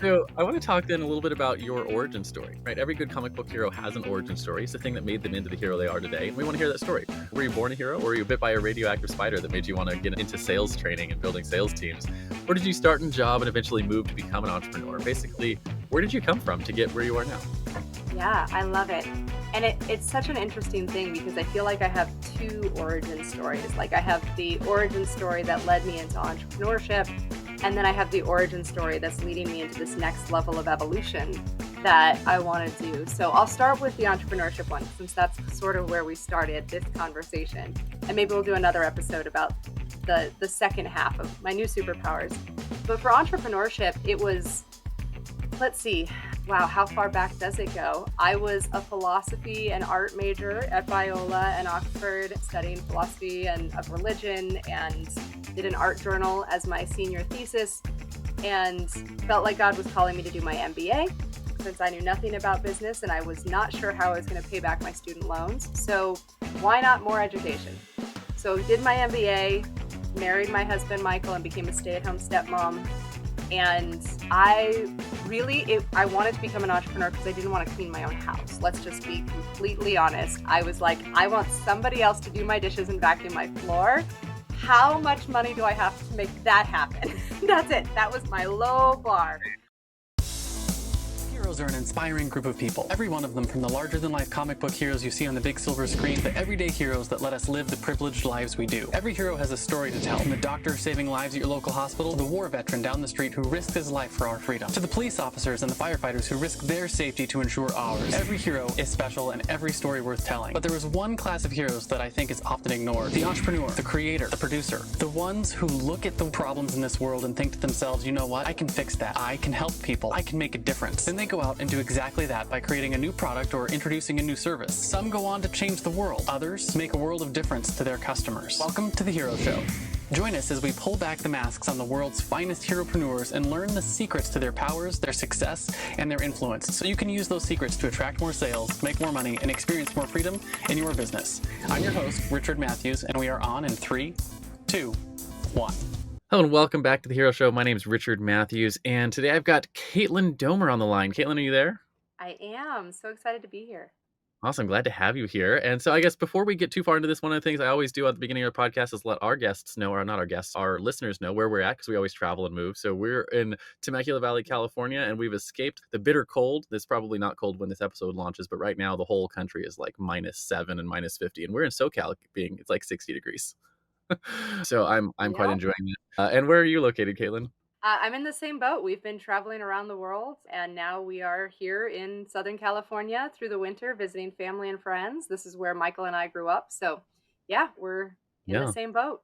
So I want to talk then a little bit about your origin story, right? Every good comic book hero has an origin story. It's the thing that made them into the hero they are today. And we want to hear that story. Were you born a hero, or were you bit by a radioactive spider that made you want to get into sales training and building sales teams? Or did you start in a job and eventually move to become an entrepreneur? Basically, where did you come from to get where you are now? Yeah, I love it. And it's such an interesting thing because I feel like I have two origin stories. Like I have the origin story that led me into entrepreneurship, and then I have the origin story that's leading me into this next level of evolution that I want to do. So I'll start with the entrepreneurship one since that's sort of where we started this conversation. And maybe we'll do another episode about the second half of my new superpowers. But for entrepreneurship, it was, let's see, wow, how far back does it go? I was a philosophy and art major at Biola and Oxford, studying philosophy and of religion, and did an art journal as my senior thesis, and felt like God was calling me to do my MBA since I knew nothing about business and I was not sure how I was going to pay back my student loans. So why not more education? So did my MBA, married my husband Michael, and became a stay-at-home stepmom. And I wanted to become an entrepreneur because I didn't want to clean my own house. Let's just be completely honest. I was like, I want somebody else to do my dishes and vacuum my floor. How much money do I have to make that happen? That's it. That was my low bar. Heroes are an inspiring group of people. Every one of them, from the larger-than-life comic book heroes you see on the big silver screen, to everyday heroes that let us live the privileged lives we do. Every hero has a story to tell, from the doctor saving lives at your local hospital, to the war veteran down the street who risked his life for our freedom, to the police officers and the firefighters who risked their safety to ensure ours. Every hero is special and every story worth telling. But there is one class of heroes that I think is often ignored: the entrepreneur, the creator, the producer. The ones who look at the problems in this world and think to themselves, you know what, I can fix that. I can help people. I can make a difference. Then they go out and do exactly that by creating a new product or introducing a new service. Some go on to change the world. Others make a world of difference to their customers. Welcome to The Hero Show. Join us as we pull back the masks on the world's finest heropreneurs and learn the secrets to their powers, their success, and their influence, so you can use those secrets to attract more sales, make more money, and experience more freedom in your business. I'm your host, Richard Matthews, and we are on in 3, 2, 1. Hello and welcome back to the Hero Show. My name is Richard Matthews, and today I've got Caitlin Doemner on the line. Caitlin, are you there? I am so excited to be here. Awesome. Glad to have you here. And so I guess before we get too far into this, one of the things I always do at the beginning of our podcast is let our guests know, or not our guests, our listeners know where we're at, because we always travel and move. So we're in Temecula Valley, California, and we've escaped the bitter cold. It's probably not cold when this episode launches, but right now the whole country is like -7 and -50. And we're in SoCal, it's like 60 degrees. So I'm quite Yeah. enjoying it. And where are you located, Caitlin? I'm in the same boat. We've been traveling around the world, and now we are here in Southern California through the winter visiting family and friends. This is where Michael and I grew up. So, yeah, we're in the Yeah. same boat.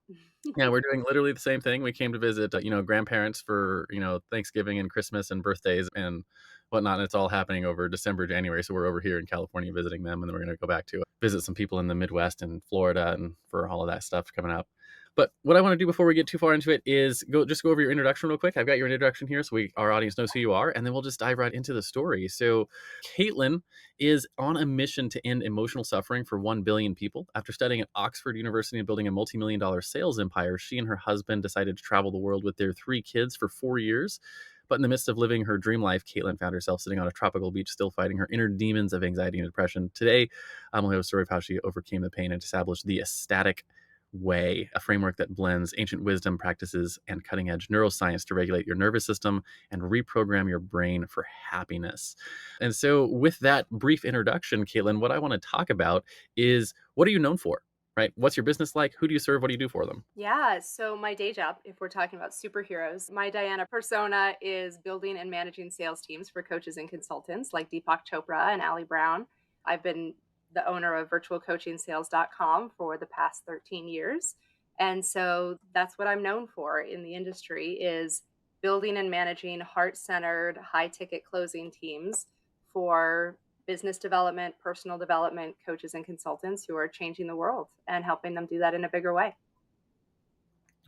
Yeah, we're doing literally the same thing. We came to visit, grandparents for, Thanksgiving and Christmas and birthdays and whatnot. And it's all happening over December, January. So we're over here in California visiting them, and then we're going to go back to visit some people in the Midwest and Florida and for all of that stuff coming up. But what I want to do before we get too far into it is go over your introduction real quick. I've got your introduction here, so our audience knows who you are, and then we'll just dive right into the story. So Caitlin is on a mission to end emotional suffering for 1 billion people. After studying at Oxford University and building a multi-million-dollar sales empire, she and her husband decided to travel the world with their 3 kids for 4 years. But in the midst of living her dream life, Caitlin found herself sitting on a tropical beach, still fighting her inner demons of anxiety and depression. Today, we'll have a story of how she overcame the pain and established the Ecstatic Way, a framework that blends ancient wisdom practices and cutting-edge neuroscience to regulate your nervous system and reprogram your brain for happiness. And so with that brief introduction, Caitlin, what I want to talk about is, what are you known for? Right? What's your business like? Who do you serve? What do you do for them? Yeah, so my day job, if we're talking about superheroes, my Diana persona is building and managing sales teams for coaches and consultants like Deepak Chopra and Ali Brown. I've been the owner of virtualcoachingsales.com for the past 13 years. And so that's what I'm known for in the industry, is building and managing heart-centered, high-ticket closing teams for business development, personal development coaches and consultants who are changing the world and helping them do that in a bigger way.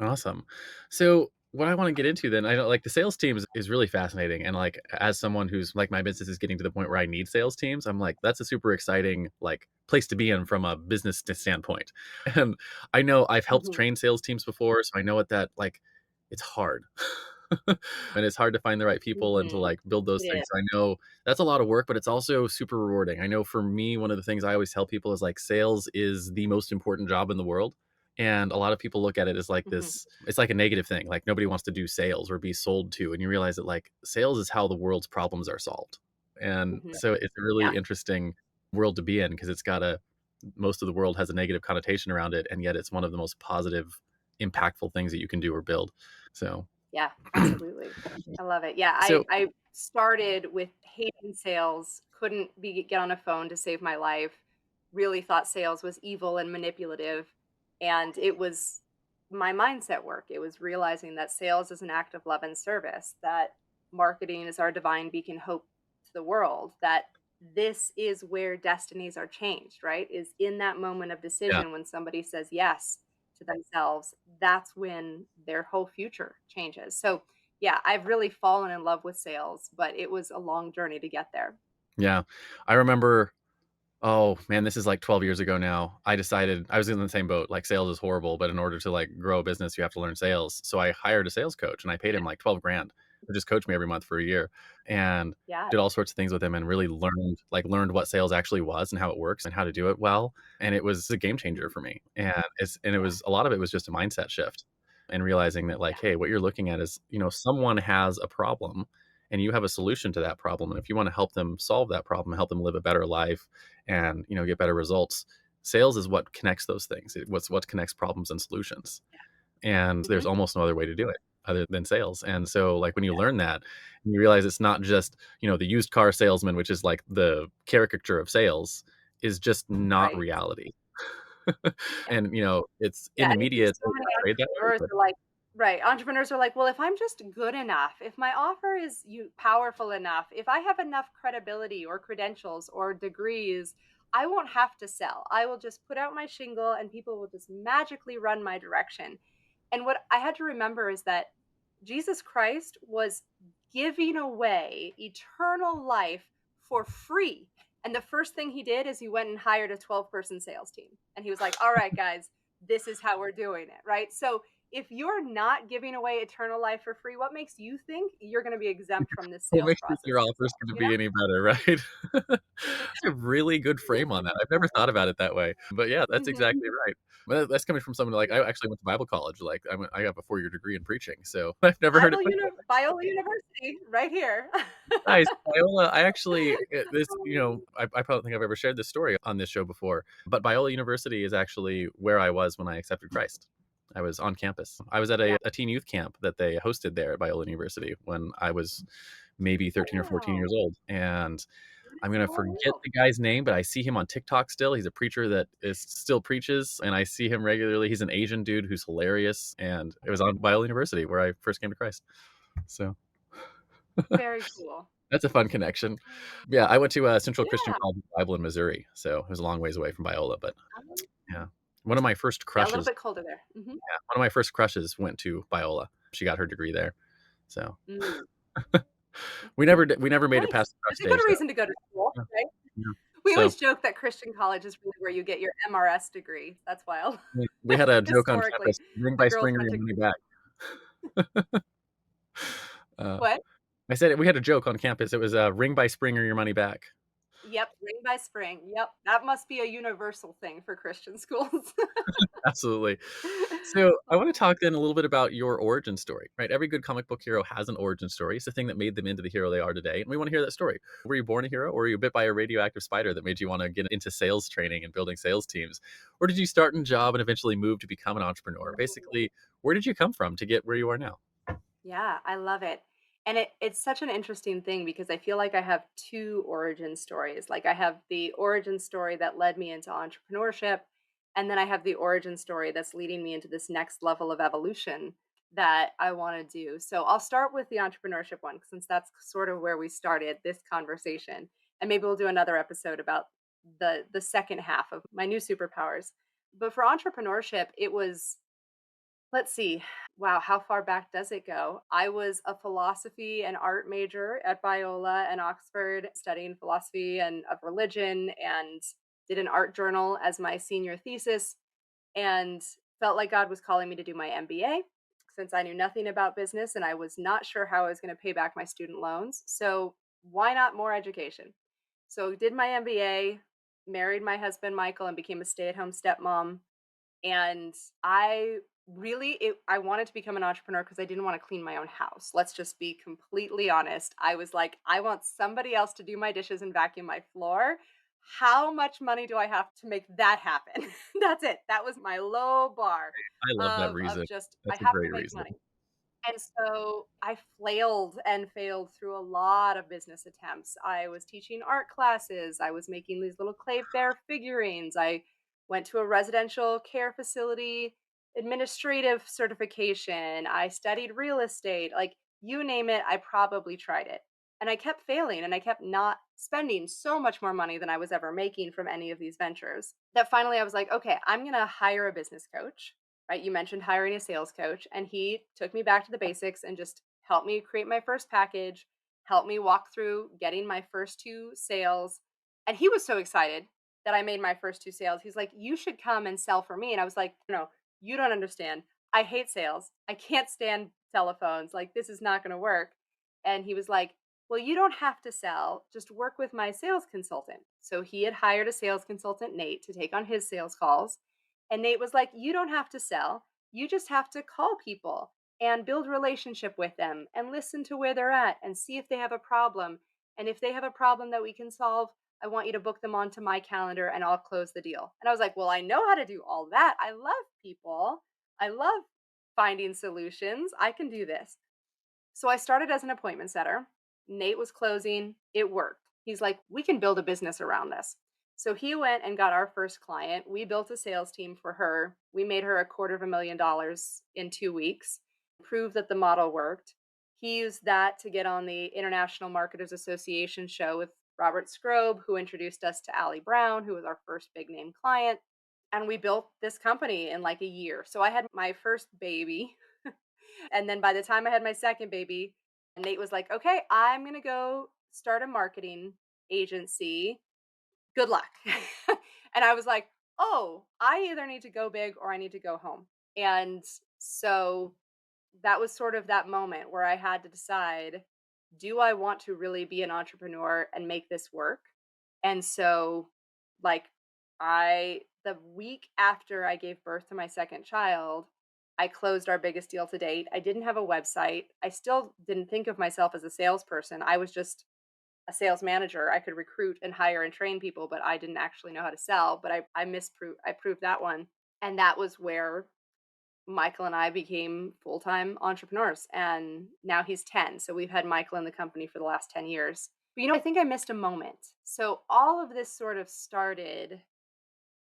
Awesome. So what I want to get into then, I know like the sales teams is really fascinating. And like, as someone who's like, my business is getting to the point where I need sales teams, I'm like, that's a super exciting like place to be in from a business standpoint. And I know I've helped Mhm. train sales teams before, so I know what that like, it's hard. And it's hard to find the right people and to Mhm. like build those It things. is. I know that's a lot of work, but it's also super rewarding. I know for me, one of the things I always tell people is like sales is the most important job in the world. And a lot of people look at it as like Mhm. this, it's like a negative thing. Like nobody wants to do sales or be sold to. And you realize that like sales is how the world's problems are solved. And Mhm. so it's a really Yeah. interesting world to be in because it's got a, most of the world has a negative connotation around it. And yet it's one of the most positive, impactful things that you can do or build. So, Yeah, absolutely. I love it. Yeah, I so I started with hating sales, couldn't get on a phone to save my life, really thought sales was evil and manipulative, and it was my mindset work. It was realizing that sales is an act of love and service, that marketing is our divine beacon hope to the world, that this is where destinies are changed, right? Is in that moment of yeah. decision when somebody says yes to themselves, that's when their whole future changes. So, yeah, I've really fallen in love with sales, but it was a long journey to get there. Yeah. I remember, oh man, this is like 12 years ago now. I decided I was in the same boat. Like sales is horrible, but in order to like grow a business, you have to learn sales. So I hired a sales coach and I paid him like 12 grand to just coach me every month for a year and Yeah. did all sorts of things with him and really learned what sales actually was and how it works and how to do it well. And it was a game changer Mhm. for me. And it Yeah. was a lot of it was just a mindset shift and realizing that Yeah. like, hey, what you're looking at is, someone has a problem and you have a solution to that problem. And if you want to help them solve that problem, help them live a better life and get better results, sales is what connects those things. What's what connects problems and solutions, and there's Mhm. almost no other way to do it other than sales. And so like when you Yeah. learn that, you realize it's not just the used car salesman, which is like the caricature of sales, is just not Right. reality. Yeah. And it's in Yeah, the and I media think it's so always many portrayed that way, entrepreneurs but are like right, entrepreneurs are like, "Well, if I'm just good enough, if my offer is you powerful enough, if I have enough credibility or credentials or degrees, I won't have to sell. I will just put out my shingle and people will just magically run my direction." And what I had to remember is that Jesus Christ was giving away eternal life for free. And the first thing he did is he went and hired a 12-person sales team. And he was like, "All right, guys, this is how we're doing it." Right. So if you're not giving away eternal life for free, what makes you think you're going to be exempt from this what sales makes you think your process offer is yourself? gonna You know? be any better, right? That's a really good frame on that. I've never thought about it that way. But yeah, that's Mhm. exactly right. Well, that's coming from someone like I actually went to Bible college. Like I have a 4-year degree in preaching, so I've never heard it put that way. Biola University, right here. Nice. Biola, I actually I probably don't think I've ever shared this story on this show before, but Biola University is actually where I was when I accepted Christ. I was on campus. I was at Yeah. a teen youth camp that they hosted there at Biola University when I was maybe 13 or 14 Wow. years old. And What a I'm gonna small forget world. the guy's name, but I see him on TikTok still. He's a preacher that is still preaches, and I see him regularly. He's an Asian dude who's hilarious, and it was on Biola University where I first came to Christ. So Very cool. that's a fun connection. Yeah, I went to Central Christian Yeah. College Bible in Missouri, so it was a long ways away from Biola, but Um, yeah. One of my first yeah, a little crushes bit colder there. Mhm. yeah, one of my first crushes went to Biola. She got her degree there. So Mm. we never made it Nice. past the crush It's a good stage though. reason to go to school, Yeah, right? yeah. We So always joke that Christian college is really where you get your MRS degree. That's wild. we had a joke on Historically, campus, "Ring the by girls spring or went your to money Christian. back." Uh, What? I said we had a joke on campus. It was, "Ring by spring or your money back." Yep, ring by spring. Yep, that must be a universal thing for Christian schools. Absolutely. So I want to talk then a little bit about your origin story, right? Every good comic book hero has an origin story. It's the thing that made them into the hero they are today. And we want to hear that story. Were you born a hero or were you bit by a radioactive spider that made you want to get into sales training and building sales teams? Or did you start in a job and eventually move to become an entrepreneur? Basically, where did you come from to get where you are now? Yeah, I love it. And it's such an interesting thing because I feel like I have two origin stories. Like I have the origin story that led me into entrepreneurship, and then I have the origin story that's leading me into this next level of evolution that I want to do. So I'll start with the entrepreneurship one since that's sort of where we started this conversation. And maybe we'll do another episode about the second half of my new superpowers. But for entrepreneurship, it was let's see. Wow, how far back does it go? I was a philosophy and art major at Biola and Oxford, studying philosophy and of religion, and did an art journal as my senior thesis, and felt like God was calling me to do my MBA. since I knew nothing about business and I was not sure how I was going to pay back my student loans. So why not more education? So did my MBA, married my husband Michael, and became a stay-at-home stepmom. And I wanted to become an entrepreneur because I didn't want to clean my own house. Let's just be completely honest. I was like, I want somebody else to do my dishes and vacuum my floor. How much money do I have to make that happen? That's it. That was my low bar I love that of reason. just I That's a have to great make reason. money. And so I flailed and failed through a lot of business attempts. I was teaching art classes. I was making these little clay bear figurines. I went to a residential care facility administrative certification. I studied real estate. Like you name it, I probably tried it. And I kept failing and I kept not spending so much more money than I was ever making from any of these ventures that finally I was like, okay, I'm going to hire a business coach, right? You mentioned hiring a sales coach, and he took me back to the basics and just helped me create my first package, helped me walk through getting my first two sales. And he was so excited that I made my first two sales. He's like, "You should come and sell for me." And I was like, "No, you don't understand. I hate sales. I can't stand telephones. Like, this is not going to work." And he was like, "Well, you don't have to sell. Just work with my sales consultant." So he had hired a sales consultant, Nate, to take on his sales calls. And Nate was like, "You don't have to sell. You just have to call people and build relationship with them and listen to where they're at and see if they have a problem. And if they have a problem that we can solve, I want you to book them onto my calendar and I'll close the deal." And I was like, "Well, I know how to do all that. I love people. I love finding solutions. I can do this." So I started as an appointment setter. Nate was closing. It worked. He's like, "We can build a business around this." So he went and got our first client. We built a sales team for her. We made her $250,000 in 2 weeks, proved that the model worked. He used that to get on the International Marketers Association show with Robert Scrobe, who introduced us to Allie Brown, who was our first big name client. And we built this company in like a year. So I had my first baby. And then by the time I had my second baby, Nate was like, "Okay, I'm going to go start a marketing agency. Good luck." And I was like, "Oh, I either need to go big or I need to go home." And so that was sort of that moment where I had to decide, do I want to really be an entrepreneur and make this work? And so, like, the week after I gave birth to my second child, I closed our biggest deal to date. I didn't have a website. I still didn't think of myself as a salesperson. I was just a sales manager. I could recruit and hire and train people, but I didn't actually know how to sell. But I proved that one. And that was where Michael and I became full-time entrepreneurs, and now he's 10. So we've had Michael in the company for the last 10 years. But I think I missed a moment. So all of this sort of started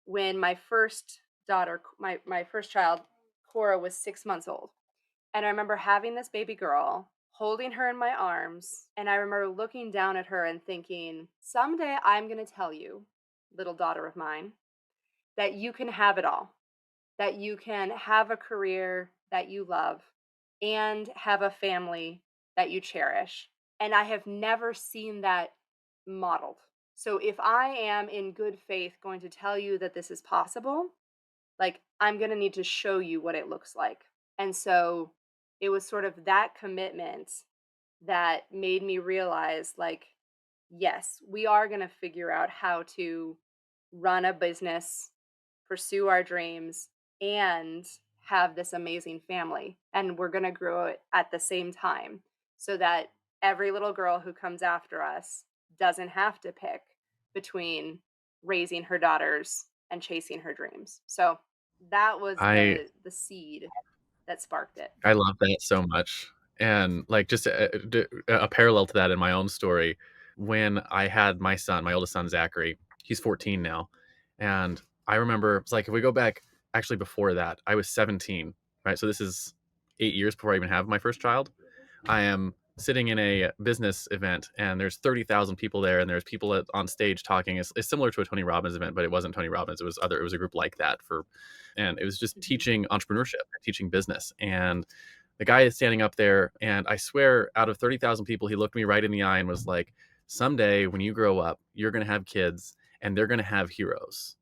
when my first daughter, my first child, Cora, was 6 months old. And I remember having this baby girl, holding her in my arms, and I remember looking down at her and thinking, someday I'm going to tell you, little daughter of mine, that you can have it all, that you can have a career that you love and have a family that you cherish. And I have never seen that modeled. So if I am in good faith going to tell you that this is possible, like I'm going to need to show you what it looks like. And so it was sort of that commitment that made me realize, like, yes, we are going to figure out how to run a business, pursue our dreams, and have this amazing family. And we're going to grow it at the same time so that every little girl who comes after us doesn't have to pick between raising her daughters and chasing her dreams. So that was I the seed that sparked it. I love that so much, and, like, just a parallel to that in my own story, when I had my son, my oldest son, Zachary, he's 14 now, and I remember it's like, if we go back actually before that, I was 17, right? So this is 8 years before I even have my first child. I am sitting in a business event, and there's 30,000 people there, and there's people on stage talking. It's similar to a Tony Robbins event, but it wasn't Tony Robbins. It was a group like that and it was just Mhm. teaching entrepreneurship, teaching business. And the guy is standing up there, and I swear, out of 30,000 people, he looked me right in the eye and was like, "Someday when you grow up, you're going to have kids, and they're going to have heroes.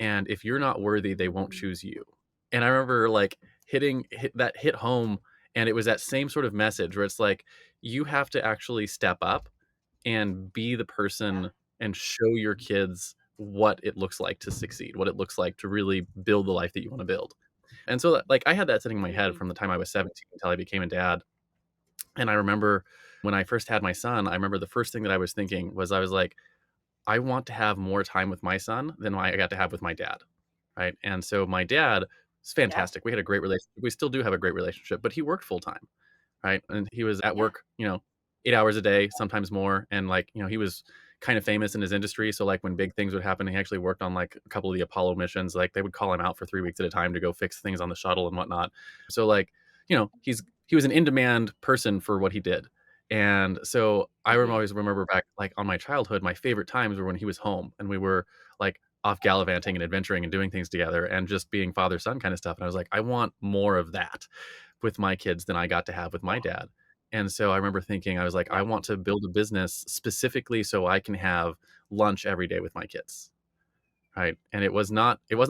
And if you're not worthy, they won't choose you." And I remember like hit home, And it was that same sort of message where it's like, you have to actually step up and be the Yeah. person and show your kids what it looks like to succeed, what it looks like to really build the life that you wanna build. And so, like, I had that sitting in my head Mhm. from the time I was 17 until I became a dad, and I remember when I first had my son, I remember the first thing that I was thinking was I was like, "I want to have more time with my son than I got to have with my dad," right? And so my dad is Yeah. fantastic. We had a great relationship. We still do have a great relationship, but he worked full time, right? And he was at Yeah. work, 8 hours a day, sometimes more. And like, he was kind of famous in his industry. So like when big things would happen, he actually worked on like a couple of the Apollo missions. Like they would call him out for 3 weeks at a time to go fix things on the shuttle and whatnot. So like, he was an in-demand person for what he did. And so Mhm. always remember back like on my childhood, my favorite times were when he was home and we were like off gallivanting and adventuring and doing things together and just being father son kind of stuff. And I was like, I want more of that with my kids than I got to have with my Yeah. dad. And so I remember thinking, I was like, Yeah. I want to build a business specifically so I can have lunch every day with my kids. Right. And it wasn't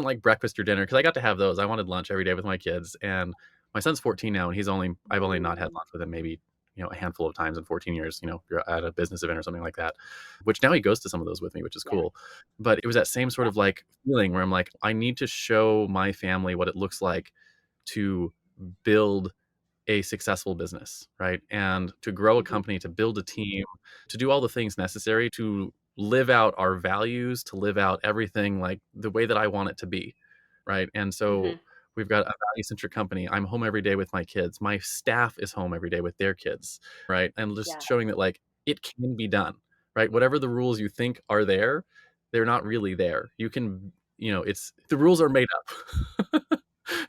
like breakfast or dinner because I got to have those. I wanted lunch every day with my kids. And my son's 14 now and I've only not had Mm. lunch with him maybe, a handful of times in 14 years, if you're at a business event or something like that, which now he goes to some of those with me, which is Yeah. cool. But it was that same sort Yeah. of like feeling where I'm like, I need to show my family what it looks like to build a successful business, right? And to grow a Mhm. company, to build a team, to do all the things necessary to live out our values, to live out everything like the way that I want it to be, right? And so Mhm. we've got a value-centric company. I'm home every day with my kids. My staff is home every day with their kids, right? And just Yeah. showing that like it can be done, right? Whatever the rules you think are there, they're not really there. You can, it's the rules are made up.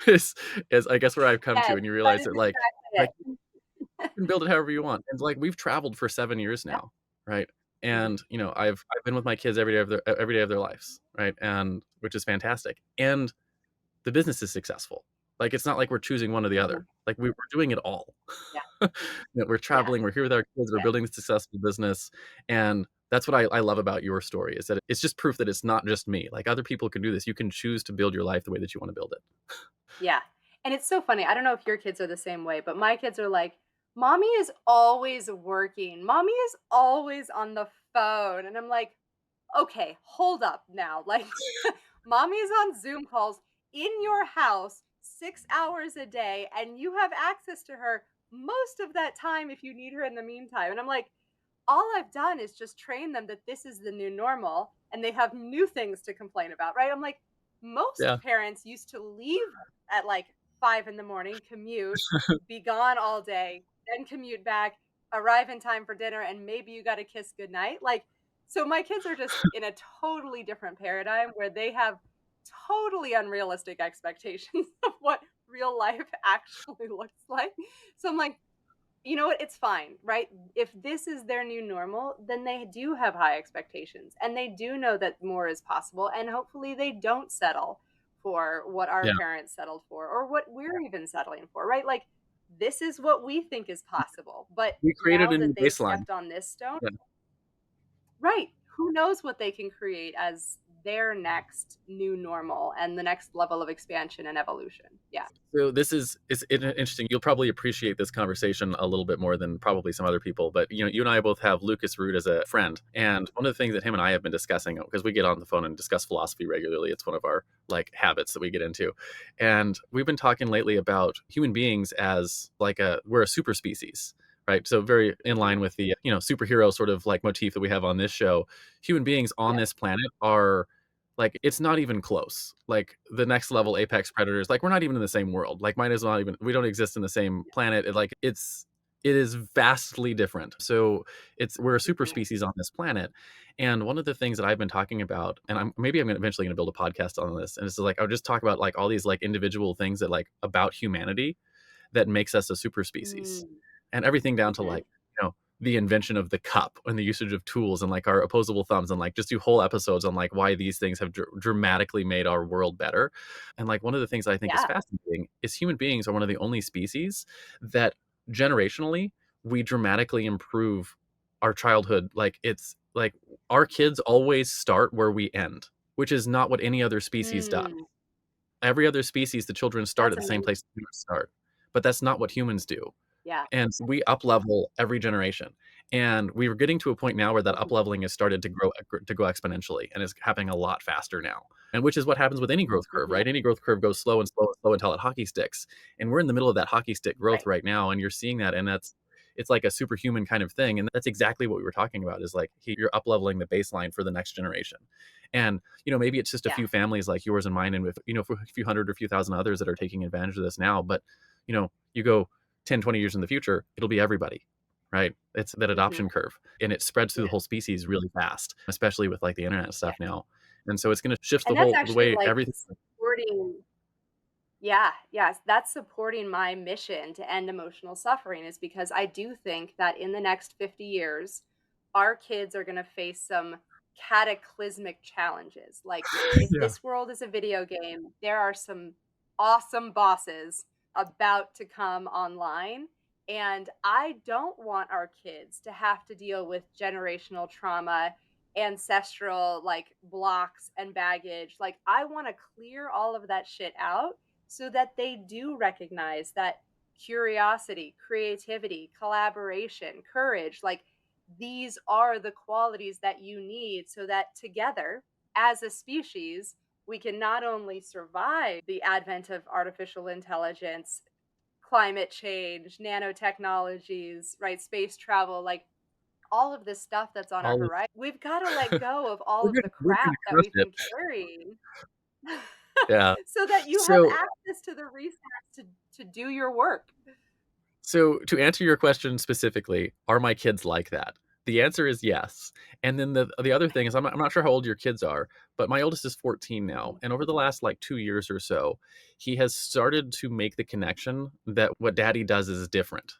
is is I guess where I've come to, Yes, and you that realize is that like exactly you it. can build it however you want. And like we've traveled for 7 years Yeah. now, right? Mhm. And I've been with my kids every day of their lives, right? And which is fantastic. And the business is successful. Like it's not like we're choosing one or the Mhm. other. Like we're doing it all. Yeah. We're Yeah. traveling, we're here with our kids, we're Yeah. building a successful business. And that's what I love about your story is that it's just proof that it's not just me. Like other people can do this. You can choose to build your life the way that you want to build it. Yeah. And it's so funny. I don't know if your kids are the same way, but my kids are like, "Mommy is always working. Mommy is always on the phone." And I'm like, "Okay, hold up now. Like, mommy's on Zoom calls in your house 6 hours a day, and you have access to her most of that time if you need her in the meantime." And I'm like, all I've done is just train them that this is the new normal and they have new things to complain about, right? I'm like, most Yeah. parents used to leave at like 5 in the morning, commute, be gone all day, then commute back, arrive in time for dinner, and maybe you got to kiss goodnight. Like, so my kids are just in a totally different paradigm where they have totally unrealistic expectations of what real life actually looks like. So I'm like, you know what? It's fine, right? If this is their new normal, then they do have high expectations and they do know that more is possible. And hopefully they don't settle for what our Yeah. parents settled for or what we're even settling for, right? Like, this is what we think is possible. But We created now a new that they've baseline. stepped on this stone, Yeah. right, who knows what they can create as their next new normal and the next level of expansion and evolution. Yeah. So this is interesting. You'll probably appreciate this conversation a little bit more than probably some other people. But you and I both have Lucas Root as a friend, and one of the things that him and I have been discussing because we get on the phone and discuss philosophy regularly. It's one of our like habits that we get into, and we've been talking lately about human beings as like we're a super species. Right. So very in Mhm. line with the, superhero sort of like motif that we have on this show. Human beings on Yeah. this planet are like, it's not even close. Like, the next level apex predators, like, we're not even in the same world. Like, might as well not even we don't exist in the same planet. It is vastly different. So, we're a super Mhm. species on this planet, and one of the things that I've been talking about, and I'm gonna eventually gonna build a podcast on this, and it's like, I'll just talk about, like, all these, like, individual things that, like, about humanity that makes us a super species. Mm. And everything down to Mhm. like, the invention of the cup and the usage of tools and like our opposable thumbs and like just do whole episodes on like why these things have dramatically made our world better. And like one of the things I think is Yeah. fascinating is human beings are one of the only species that generationally we dramatically improve our childhood. Like it's like our kids always start where we end, which is not what any other species does. Mm. Every other species, the children start That's at the same amazing. place that humans start. but that's not what humans do. Yeah. And so we up level every generation. And we were getting to a point now where that up Mhm. leveling has started to go exponentially and is happening a lot faster now. And which is what happens with any growth curve, Mhm. right? Any growth curve goes slow and slow and slow until it hockey sticks. And we're in the middle of that hockey stick growth Right. right now. And you're seeing that. And it's like a superhuman kind of thing. And that's exactly what we were talking about is like you're up leveling the baseline for the next generation. And, maybe it's just a Yeah. few families like yours and mine, and with, for a few hundred or a few thousand others that are taking advantage of this now. But, you go 10, 20 years in the future, it'll be everybody, right? It's that Mhm. adoption curve and it spreads through Yeah. the whole species really fast, especially with like the internet Yeah. stuff now. And so it's going to shift And that's the actually, way like, everything. supporting. Yeah, yes, that's supporting my mission to end emotional suffering is because I do think that in the next 50 years, our kids are going to face some cataclysmic challenges. Like, if Yeah. this world is a video game, there are some awesome bosses about to come online. And I don't want our kids to have to deal with generational trauma, ancestral like blocks and baggage. Like, I want to clear all of that shit out so that they do recognize that curiosity, creativity, collaboration, courage, like these are the qualities that you need so that together as a species, we can not only survive the advent of artificial intelligence, climate change, nanotechnologies, right? Space travel, like all of this stuff that's on our All horizon. We've got to let go of all of the we're crap gonna that crush we've it. been carrying Yeah. so that you have So access to the resource to do your work. So to answer your question specifically, are my kids like that? The answer is yes. And then the other thing is I'm not sure how old your kids are, but my oldest is 14 now. Mhm. And over the last like 2 years or so, he has started to make the connection that what daddy does is different.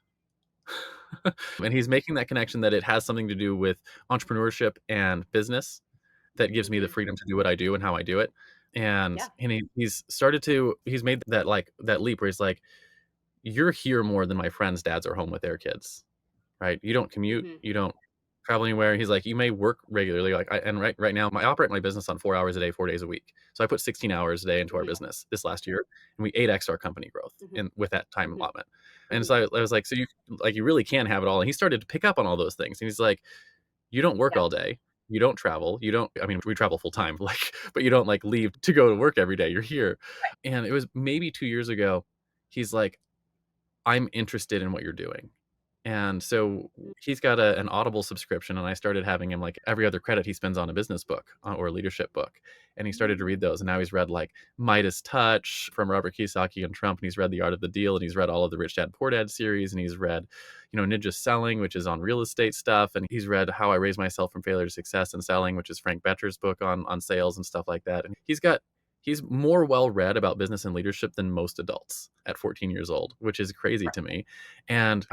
And he's making that connection that it has something to do with entrepreneurship and business that gives me the Mhm. freedom to do what I do and how I do it. Yeah. And he's made that like that leap where he's like, you're here more than my friends' dads are home with their kids, right? You don't commute, Mhm. you don't travel anywhere. He's like, you may work regularly, like and right now, I operate my business on 4 hours a day, 4 days a week. So I put 16 hours a day into our Mhm. business this last year, and we 8x our company growth Mhm. in with that time Mhm. allotment. And Mhm. so I was like, so you really can have it all. And he started to pick up on all those things. And he's like, you don't work Yeah. all day. You don't travel. You don't, I mean, we travel full time, like, but you don't like leave to go to work every day. You're here. Right. And it was maybe 2 years ago. He's like, I'm interested in what you're doing. And so Mm. he's got an Audible subscription, and I started having him like every other credit he spends on a business book or a leadership book. And he started to read those. And now he's read like Midas Touch from Robert Kiyosaki and Trump, and he's read The Art of the Deal, and he's read all of the Rich Dad Poor Dad series, and he's read, Ninja Selling, which is on real estate stuff, and he's read How I Raised Myself from Failure to Success in Selling, which is Frank Bettger's book on sales and stuff like that. And he's more well read about business and leadership than most adults at 14 years old, which is crazy to me. And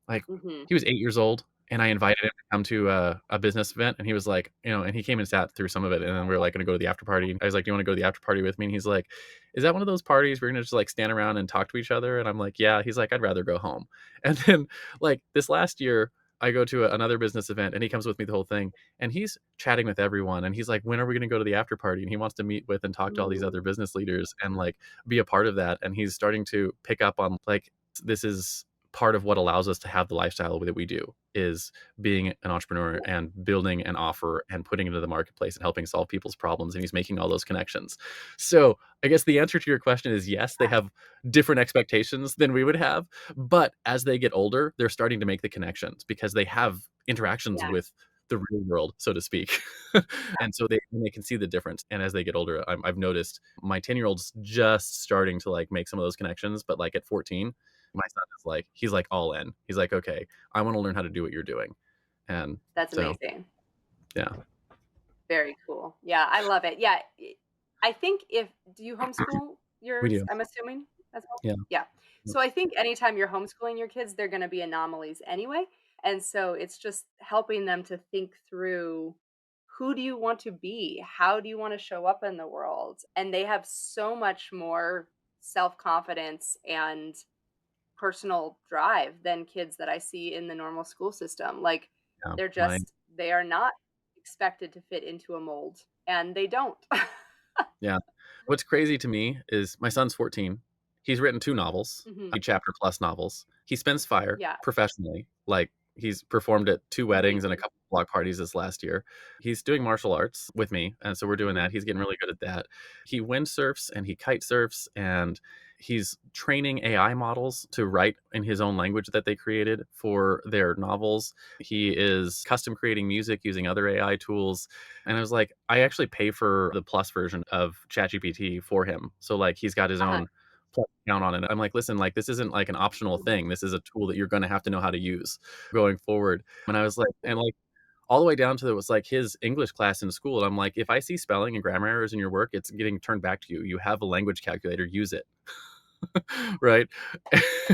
like Mhm. he was 8 years old, and I invited him to come to a business event, and he was like, and he came and sat through some of it, and then we were like going to go to the after party. And I was like, "Do you want to go to the after party with me?" And he's like, "Is that one of those parties where we're gonna just like stand around and talk to each other?" And I'm like, "Yeah." He's like, "I'd rather go home." And then like this last year, I go to another business event, and he comes with me the whole thing, and he's chatting with everyone, and he's like, "When are we going to go to the after party?" And he wants to meet with and talk to all these Mm. other business leaders and like be a part of that. And he's starting to pick up on like this is part of what allows us to have the lifestyle that we do is being an entrepreneur Yeah. and building an offer and putting it into the marketplace and helping solve people's problems, and he's making all those connections. So I guess the answer to your question is yes, they have different expectations than we would have, but as they get older they're starting to make the connections because they have interactions Yeah. with the real world, so to speak. And so they can see the difference. And as they get older, I've noticed my 10-year-old's just starting to like make some of those connections, but like at 14, my son is like he's like all in. He's like, okay, I want to learn how to do what you're doing. And That's so amazing. yeah, Very cool. Yeah, I love it. Yeah, I think if do you homeschool we yours, do. I'm assuming, as well? Yeah. Yeah. So I think anytime you're homeschooling your kids, they're gonna be anomalies anyway, and so it's just helping them to think through, who do you want to be? How do you wanna show up in the world? And they have so much more self-confidence and personal drive than kids that I see in the normal school system. Like, Yeah. they are not expected to fit into a mold, and they don't. Yeah. What's crazy to me is my son's 14. He's written 2 novels, Mhm. chapter plus novels. He spins fire Yeah. professionally, like, he's performed at 2 weddings and a Amazing. couple block parties this last year. He's doing martial arts with me, and so we're doing Mhm. that. He's getting really good at that. He windsurfs and he kite surfs, and he's training AI models to write in his own language that they created for their novels. He is custom creating music using other AI tools, and I was like, I actually pay for the plus version of ChatGPT for him. So, like, he's got his Uh-huh. own plus account on it. I'm like, "Listen, like, this isn't, like, an optional Mhm. thing. This is a tool that you're gonna have to know how to use going forward." And I was like and, like, all the way down to it was, like, his English class in school, and I'm like, "If I see spelling and grammar errors in your work, it's getting turned back to you. You have a language calculator, use it." Right?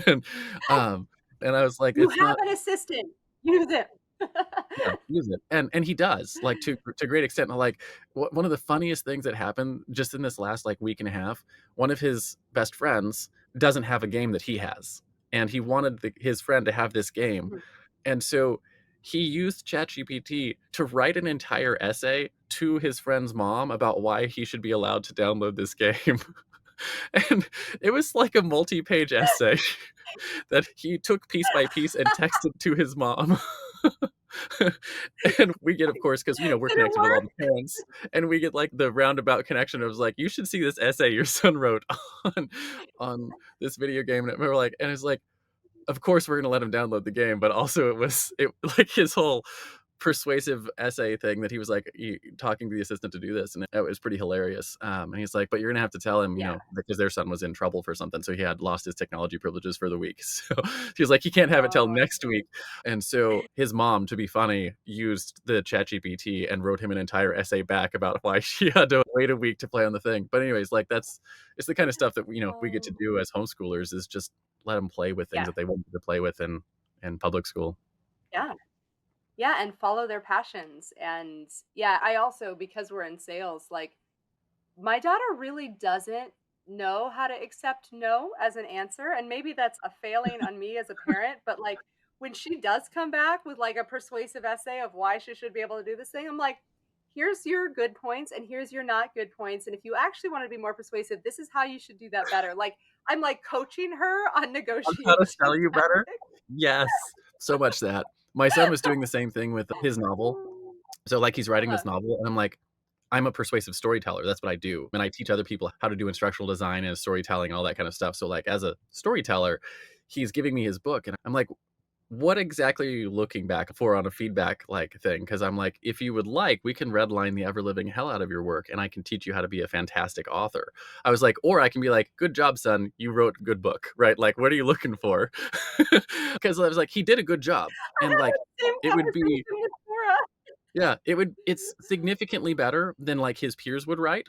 And, um, and I was like, You "It's have not." an assistant. Use it. Yeah, use it, and he does, like, to a great extent, and, like, one of the funniest things that happened just in this last, like, week and a half, one of his best friends doesn't have a game that he has, and he wanted his friend to have this game, Mhm. and so he used ChatGPT to write an entire essay to his friend's mom about why he should be allowed to download this game, and it was like a multi-page essay that he took piece by piece and texted to his mom. And we get, of course, because we're Did it connected with all work? the parents, and we get like the roundabout connection. Of was like, you should see this essay your son wrote on on this video game, and we're like, and it's like, of course we're gonna let him download the game, but also it like his whole persuasive essay thing that he was like talking to the assistant to do this, and it was pretty hilarious. And he's like, "But you're gonna have to tell him, Yeah. because their son was in trouble for something, so he had lost his technology privileges for the week." So he was like, "He can't have it till Oh, next week." And so his mom, to be funny, used the ChatGPT and wrote him an entire essay back about why she had to wait a week to play on the thing. But anyways, like it's the kind of stuff that we get to oh. do as homeschoolers is just let them play with things Yeah. that they wanted to play with in public school. Yeah. Yeah, and follow their passions, and yeah, I also because we're in sales, like, my daughter really doesn't know how to accept no as an answer, and maybe that's a failing on me as a parent, but, like, when she does come back with, like, a persuasive essay of why she should be able to do this thing, I'm like, "Here's your good points, and here's your not good points, and if you actually wanna be more persuasive, this is how you should do that better." Like, I'm, like, coaching her on On how to negotiation sell you better? tactics. Yes, so much that. My son was doing the same thing with his novel. So, like, he's writing Uh-huh. this novel, and I'm like, I'm a persuasive storyteller, that's what I do, and I teach other people how to do instructional design and storytelling and all that kind of stuff. So, like, as a storyteller, he's giving me his book, and I'm like, what exactly are you looking back for on a feedback like thing? Because I'm like, if you would like, we can redline the ever living hell out of your work and I can teach you how to be a fantastic author. I was like, or I can be like, good job, son. You wrote a good book, right? Like, what are you looking for? Because I was like, he did a good job. I And had like, the same it would be, conversation with Sarah. yeah, it's significantly better than like his peers would write.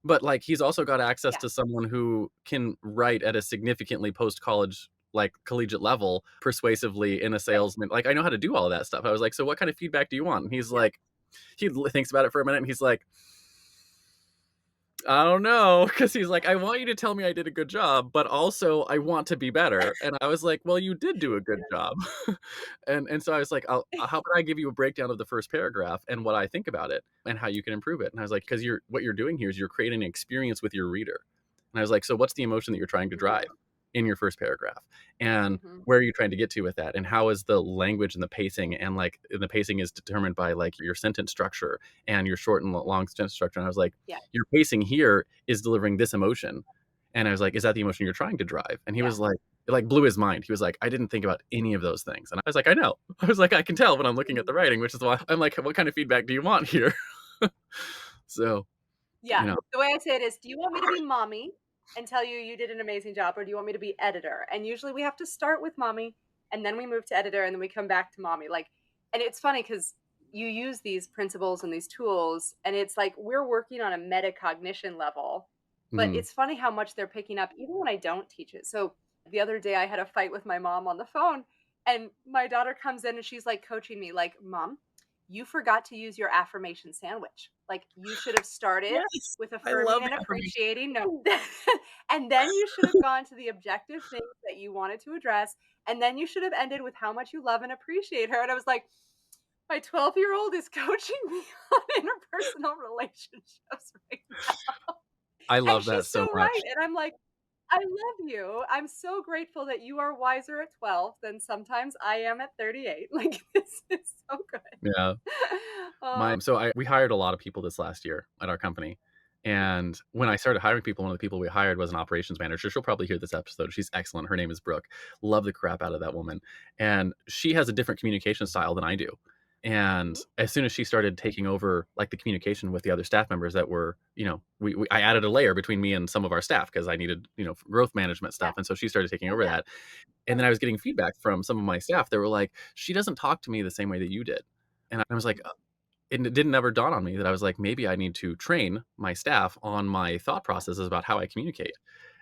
But, like, he's also got access Yeah. to someone who can write at a significantly post-college, like, collegiate level persuasively in a Right. salesman like, I know how to do all of that stuff. I was like, "So what kind of feedback do you want?" And he's Yeah. like thinks about it for a minute, and he's like, I don't know, because he's like, "I want you to tell me I did a good job, but also I want to be better." And I was like, "Well, you did do a good job." And so I was like, how about I give you a breakdown of the first paragraph and what I think about it and how you can improve it?" And I was like, "'Cause what you're doing here is you're creating an experience with your reader." And I was like, "So what's the emotion that you're trying to drive Mhm. in your first paragraph? And Mhm. where are you trying to get to with that? And how is the language and the pacing?" And, like, the pacing is determined by, like, your sentence structure and your short and long sentence structure. And I was like, Yeah. your pacing here is delivering this emotion. And I was like, is that the emotion you're trying to drive? And he Yeah. was like, it like blew his mind. He was like, I didn't think about any of those things. And I was like, I know. I was like, I can tell when I'm looking at Mhm. the writing, which is why I'm like, what kind of feedback do you want here? So, Yeah. you know, The way I say it is, "Do you want me to be mommy and tell you you did an amazing job, or do you want me to be editor?" And usually we have to start with mommy, and then we move to editor, and then we come back to mommy, like and it's funny because you use these principles and these tools, and it's like we're working on a metacognition level, but mhm, it's funny how much they're picking up even when I don't teach it. So, the other day I had a fight with my mom on the phone, and my daughter comes in and she's, like, coaching me, like, "Mom, you forgot to use your affirmation sandwich. Like, you should have started yes, with I affirming love and affirmation. appreciating, no, and then you should have gone to the objective things that you wanted to address, and then you should have ended with how much you love and appreciate her." And I was like, my 12-year-old is coaching me on interpersonal relationships right now, I and love that she's so so right, much. and I'm like, I love you. I'm so grateful that you are wiser at 12 than sometimes I am at 38. Like, this is so good. Yeah. Oh, We hired a lot of people this last year at our company. And when I started hiring people, one of the people we hired was an operations manager. She'll probably hear this episode. She's excellent. Her name is Brooke. Love the crap out of that woman. And she has a different communication style than I do. And mhm. as soon as she started taking over like the communication with the other staff members that were, I added a layer between me and some of our staff because I needed, growth management Yeah. stuff. And so she started taking Oh, over yeah. that. And then I was getting feedback from some of my staff that were like, she doesn't talk to me the same way that you did. And I was like, and it didn't ever dawn on me that I was like, maybe I need to train my staff on my thought processes about how I communicate.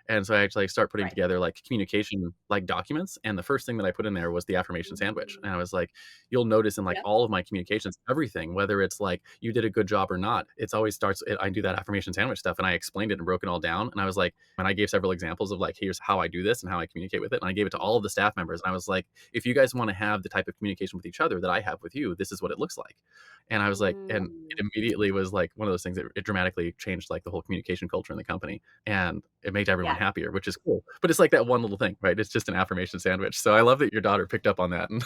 And so I actually start putting Right. together like communication like documents. And the first thing that I put in there was the affirmation sandwich. Mm. And I was like, you'll notice in like Yeah. all of my communications, everything, whether it's like you did a good job or not, it's always starts. I do that affirmation sandwich stuff, and I explained it and broke it all down. And I was like, and I gave several examples of like, here's how I do this and how I communicate with it. And I gave it to all of the staff members. And I was like, if you guys want to have the type of communication with each other that I have with you, this is what it looks like. And I was like, and Mm. it immediately was like one of those things that it dramatically changed like the whole communication culture in the company, and it made everyone Yeah. happier, which is cool. But it's like that one little thing, right? It's just an affirmation sandwich. So I love that your daughter picked up on that and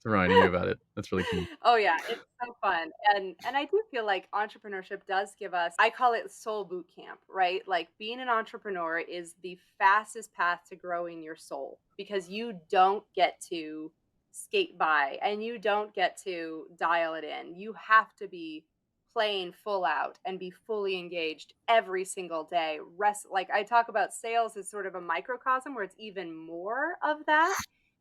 reminding you about it. That's really cool. Oh, yeah, it's so fun, and I do feel like entrepreneurship does give us, I call it soul boot camp, right? Like, being an entrepreneur is the fastest path to growing your soul because you don't get to skate by and you don't get to dial it in. You have to be playing full out and be fully engaged every single day. Like, I talk about sales as sort of a microcosm where it's even more of that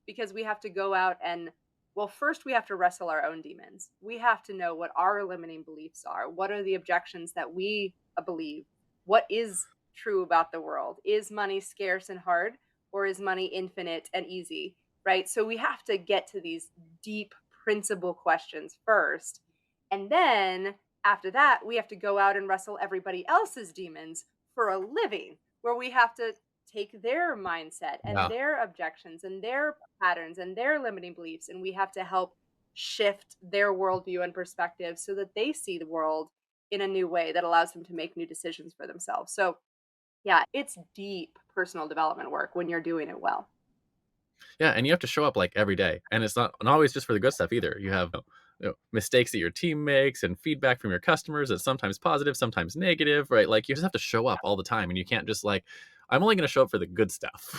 because we have to go out and, well, first we have to wrestle our own demons. We have to know what our limiting beliefs are. What are the objections that we believe? What is true about the world? Is money scarce and hard, or is money infinite and easy? Right? So we have to get to these deep principle questions first. And then after that, we have to go out and wrestle everybody else's demons for a living, where we have to take their mindset and Yeah. their objections and their patterns and their limiting beliefs, and we have to help shift their worldview and perspective so that they see the world in a new way that allows them to make new decisions for themselves. So, yeah, it's deep personal development work when you're doing it well. Yeah, and you have to show up like every day, and it's not always just for the good stuff either. You have mistakes that your team makes and feedback from your customers that's sometimes positive, sometimes negative, right? Like you just have to show up all the time, and you can't just like, I'm only going to show up for the good stuff.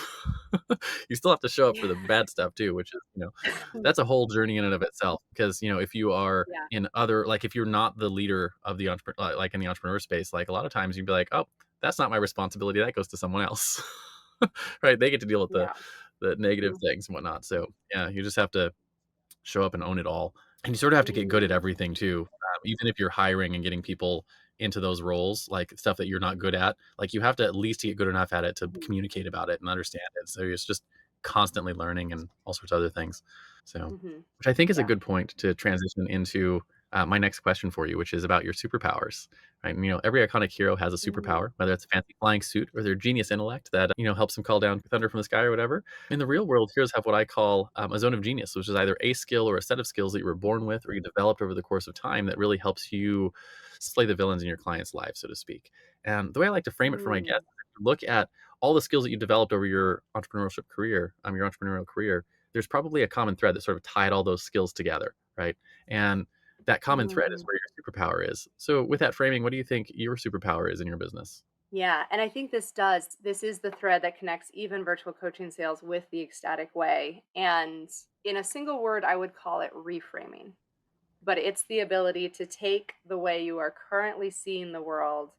You still have to show up for Yeah. the bad stuff too, which is that's a whole journey in and of itself. Because if you are Yeah. in other like if you're not the leader of the entrepreneur like in the entrepreneur space, like a lot of times you'd be like, oh, that's not my responsibility. That goes to someone else. Right? They get to deal with Yeah. the negative Mhm. things and whatnot. So yeah, you just have to show up and own it all. And you sort of have to get good at Mm. everything too. Even if you're hiring and getting people into those roles, like stuff that you're not good at, like you have to at least get good enough at it to Mhm. communicate about it and understand it. So it's just constantly learning and all sorts of other things. So, Mhm. which I think is a Yeah. good point to transition into my next question for you, which is about your superpowers. Right? And, every iconic hero has a Mhm. superpower, whether it's a fancy flying suit or their genius intellect that helps them call down thunder from the sky or whatever. In the real world, heroes have what I call a zone of genius, which is either a skill or a set of skills that you were born with or you developed over the course of time that really helps you slay the villains in your client's life, so to speak. And the way I like to frame it for my Mm. guests, is to look at all the skills that you developed over your entrepreneurial career. There's probably a common thread that sort of tied all those skills together, right? And that common thread is Mhm. where your superpower is. So, with that framing, what do you think your superpower is in your business? Yeah, and I think this is the thread that connects even virtual coaching sales with the ecstatic way. And in a single word, I would call it reframing. But it's the ability to take the way you are currently seeing the world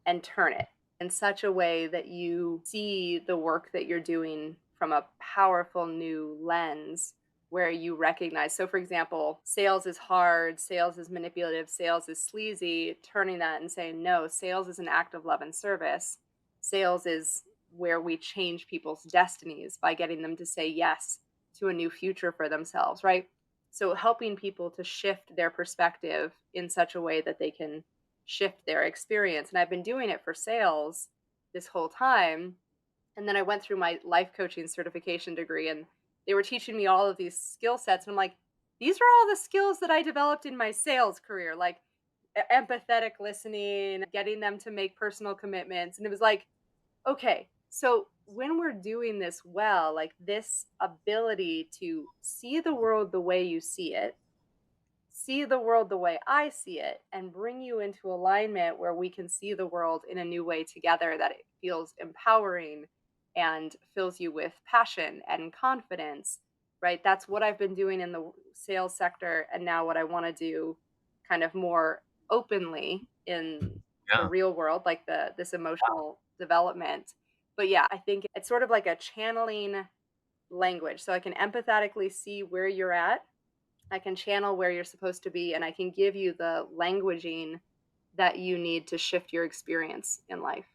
and turn it in such a way that you see the work that you're doing from a powerful new lens where you recognize. So, for example, sales is hard, sales is manipulative, sales is sleazy, turning that and saying, no, sales is an act of love and service. Sales is where we change people's destinies by getting them to say yes to a new future for themselves, right? So helping people to shift their perspective in such a way that they can shift their experience. And I've been doing it for sales this whole time. And then I went through my life coaching certification degree and they were teaching me all of these skill sets. And I'm like, these are all the skills that I developed in my sales career, like empathetic listening, getting them to make personal commitments. And it was like, Okay, so when we're doing this well, like this ability to see the world the way you see the world the way I see it, and bring you into alignment where we can see the world in a new way together, that it feels empowering and fills you with passion and confidence, right? That's what I've been doing in the sales sector. And now what I want to do kind of more openly in the Yeah. real world, like this emotional development. But yeah, I think it's sort of like a channeling language. So I can empathetically see where you're at, I can channel where you're supposed to be, and I can give you the languaging that you need to shift your experience in life.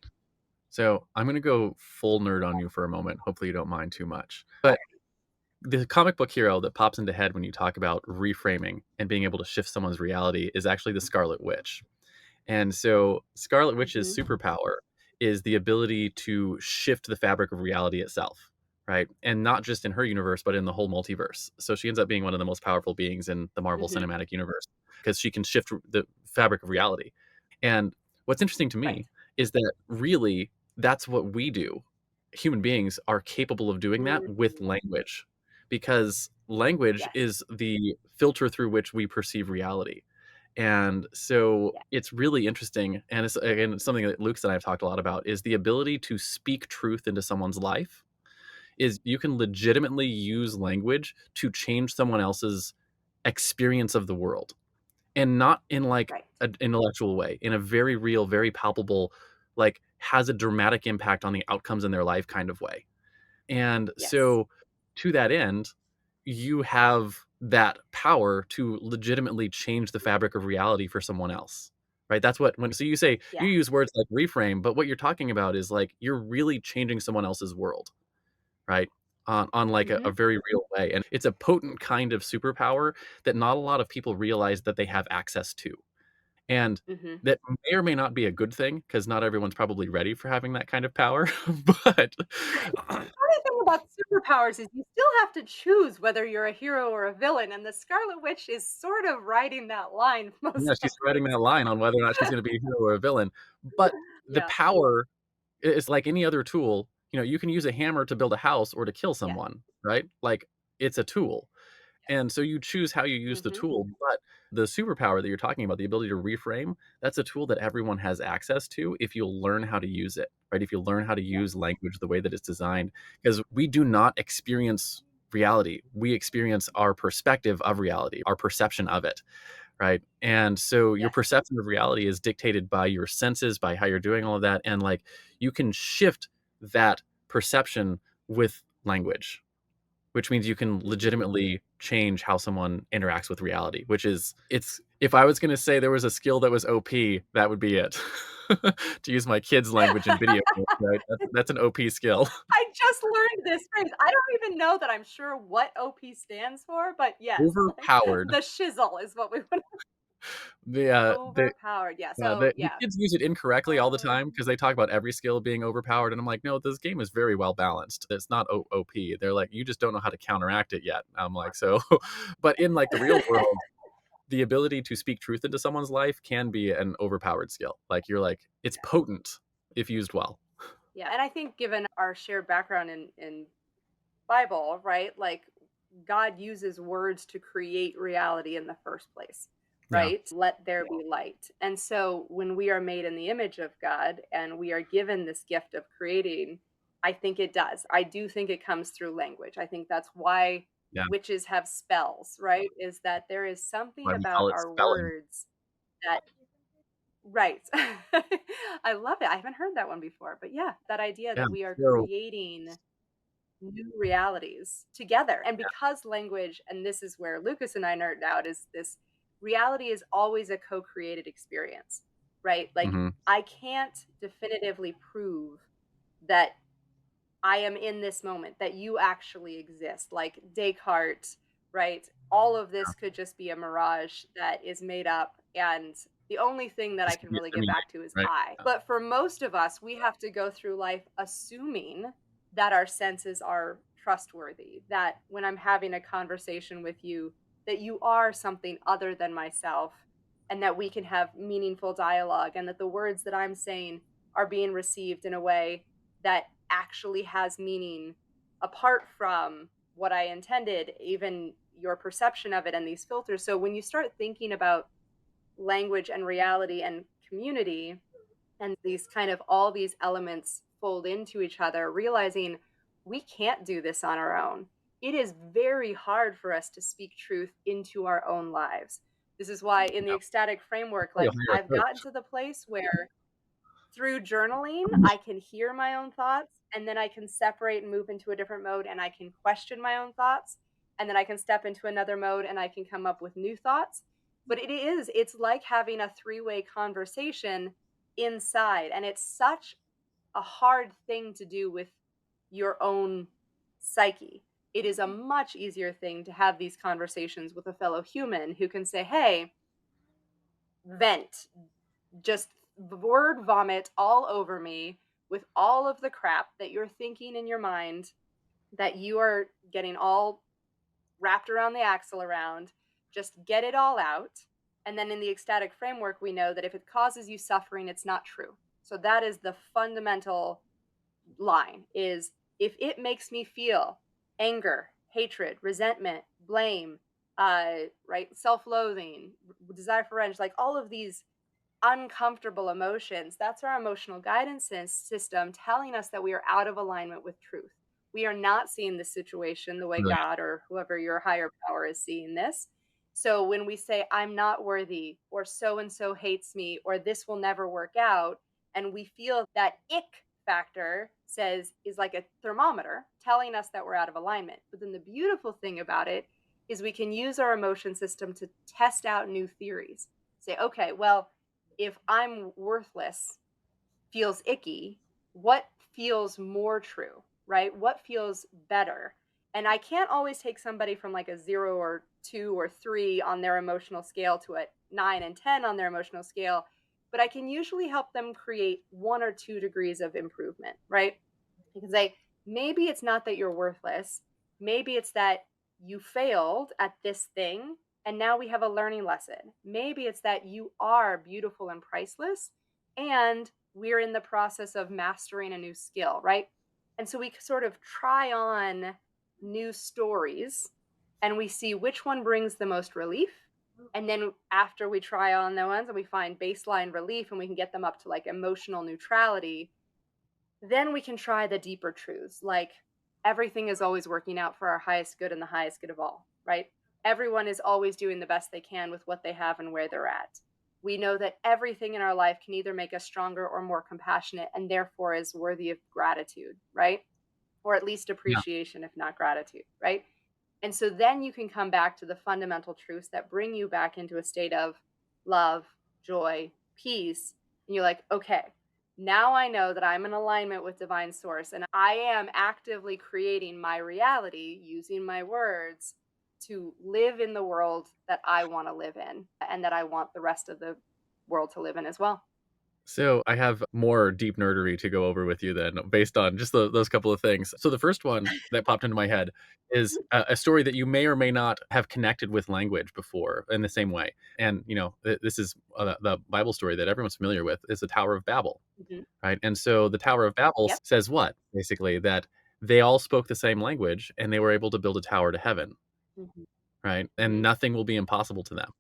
So I'm gonna go full nerd on you for a moment. Hopefully you don't mind too much. But the comic book hero that pops into head when you talk about reframing and being able to shift someone's reality is actually the Scarlet Witch. And so Scarlet Witch's Mhm. superpower is the ability to shift the fabric of reality itself, right? And not just in her universe, but in the whole multiverse. So she ends up being one of the most powerful beings in the Marvel Mhm. Cinematic Universe because she can shift the fabric of reality. And what's interesting to Right. me is that really that's what we do. Human beings are capable of doing that with Mhm. language because language Yes. is the filter through which we perceive reality. And so Yeah. it's really interesting, and it's again it's something that Luke's and I have talked a lot about is the ability to speak truth into someone's life. Is you can legitimately use language to change someone else's experience of the world, and not in like Right. an intellectual way, in a very real, very palpable, like has a dramatic impact on the outcomes in their life kind of way. And Yes. so to that end, you have that power to legitimately change the fabric of reality for someone else. Right? That's what when so you say Yeah. you use words like reframe, but what you're talking about is like you're really changing someone else's world, right? On like a Mhm. very real way. And it's a potent kind of superpower that not a lot of people realize that they have access to. And Mhm. that may or may not be a good thing because not everyone's probably ready for having that kind of power. But Funny thing about superpowers is you still have to choose whether you're a hero or a villain, and the Scarlet Witch is sort of riding that line yeah, most she's writing days. that line on whether or not she's gonna be a hero or a villain. But the Yeah. power is like any other tool, you can use a hammer to build a house or to kill Yeah. someone, right? Like, it's a tool. And so you choose how you use the Mhm. tool, but the superpower that you're talking about, the ability to reframe, that's a tool that everyone has access to if you'll learn how to use it, right? If you learn how to Yeah. use language the way that it's designed. Because we do not experience reality. We experience our perspective of reality, our perception of it, right? And so your Yes. perception of reality is dictated by your senses, by how you're doing all of that. And like you can shift that perception with language, which means you can Mhm. legitimately change how someone interacts with reality, which is it's if I was gonna say there was a skill that was OP, that would be it. To use my kids' language in video games, right? That's an OP skill. I just learned this phrase. I don't even know that I'm sure what OP stands for, but yes, like Overpowered. the shizzle is what we would The overpowered. Yeah. Yeah, So the yeah. kids use it incorrectly all the time Um, because they talk about every skill being overpowered, and I'm like, "No, this game is very well balanced. It's not OP." They're like, "You just don't know how to counteract it yet." I'm like, "So" but in, like, the real world, the ability to speak truth into someone's life can be an overpowered skill. Like, you're like it's potent if used well. yeah, and I think given our shared background in Bible, right? Like God uses words to create reality in the first place, Yeah, right? Let there be light. And so when we are made in the image of God and we are given this gift of creating, I think it does. I do think it comes through language. I think that's why yeah, witches have spells, right? Is that there is something why we about call it our spelling. words that right. I love it. I haven't heard that one before. But yeah, that idea Yeah, that we are so creating new realities together. And because language, and this is where Lucas and I nerd out, is this reality is always a co created experience, right? Like, mhm, I can't definitively prove that I am in this moment, that you actually exist. Like Descartes, right? All of yeah, this could just be a mirage that is made up. And the only thing that I just can give me a really get simulation, back to is right? I. But for most of us, we have to go through life assuming that our senses are trustworthy, that when I'm having a conversation with you, that you are something other than myself, and that we can have meaningful dialogue, and that the words that I'm saying are being received in a way that actually has meaning apart from what I intended, even your perception of it and these filters. So when you start thinking about language and reality and community, and these kind of all these elements fold into each other, realizing we can't do this on our own. It is very hard for us to speak truth into our own lives. This is why in the Yeah. ecstatic framework, Probably a like higher I've gotten approach. to the place where through journaling, I can hear my own thoughts, and then I can separate and move into a different mode, and I can question my own thoughts, and then I can step into another mode and I can come up with new thoughts. But it's like having a three-way conversation inside, and it's such a hard thing to do with your own psyche. It is a much easier thing to have these conversations with a fellow human who can say, "Hey, vent, just word vomit all over me with all of the crap that you're thinking in your mind that you are getting all wrapped around the axle around. Just get it all out." And then in the ecstatic framework, we know that if it causes you suffering, it's not true. So that is the fundamental line is if it makes me feel anger, hatred, resentment, blame, right, self-loathing, desire for revenge, like all of these uncomfortable emotions, that's our emotional guidance system telling us that we are out of alignment with truth. We are not seeing the situation the way Really. God or whoever your higher power is seeing this. So when we say, I'm not worthy, or so and so hates me, or this will never work out, and we feel that ick factor says is like a thermometer telling us that we're out of alignment. But then the beautiful thing about it is we can use our emotion system to test out new theories. Say, okay, well, if I'm worthless feels icky, what feels more true, right? What feels better? And I can't always take somebody from like a 0 or 2 or 3 on their emotional scale to a 9 and 10 on their emotional scale, but I can usually help them create 1 or 2 degrees of improvement, right? You can say, maybe it's not that you're worthless. Maybe it's that you failed at this thing and now we have a learning lesson. Maybe it's that you are beautiful and priceless and we're in the process of mastering a new skill, right? And so we sort of try on new stories and we see which one brings the most relief. And then after we try on the ones and we find baseline relief and we can get them up to like emotional neutrality, then we can try the deeper truths, like everything is always working out for our highest good and the highest good of all, right? Everyone is always doing the best they can with what they have and where they're at. We know that everything in our life can either make us stronger or more compassionate and therefore is worthy of gratitude, right? Or at least Yeah. appreciation, if not gratitude, right? And so then you can come back to the fundamental truths that bring you back into a state of love, joy, peace. And you're like, okay, now I know that I'm in alignment with divine source and I am actively creating my reality using my words to live in the world that I want to live in and that I want the rest of the world to live in as well. So I have more deep nerdery to go over with you then, based on just those couple of things. So the first one that popped into my head is a story that you may or may not have connected with language before in the same way. And this is the Bible story that everyone's familiar with is the Tower of Babel, Mhm. right? And so the Tower of Babel Yep. says what basically that they all spoke the same language and they were able to build a tower to heaven, Hmm. right? And Hmm. nothing will be impossible to them.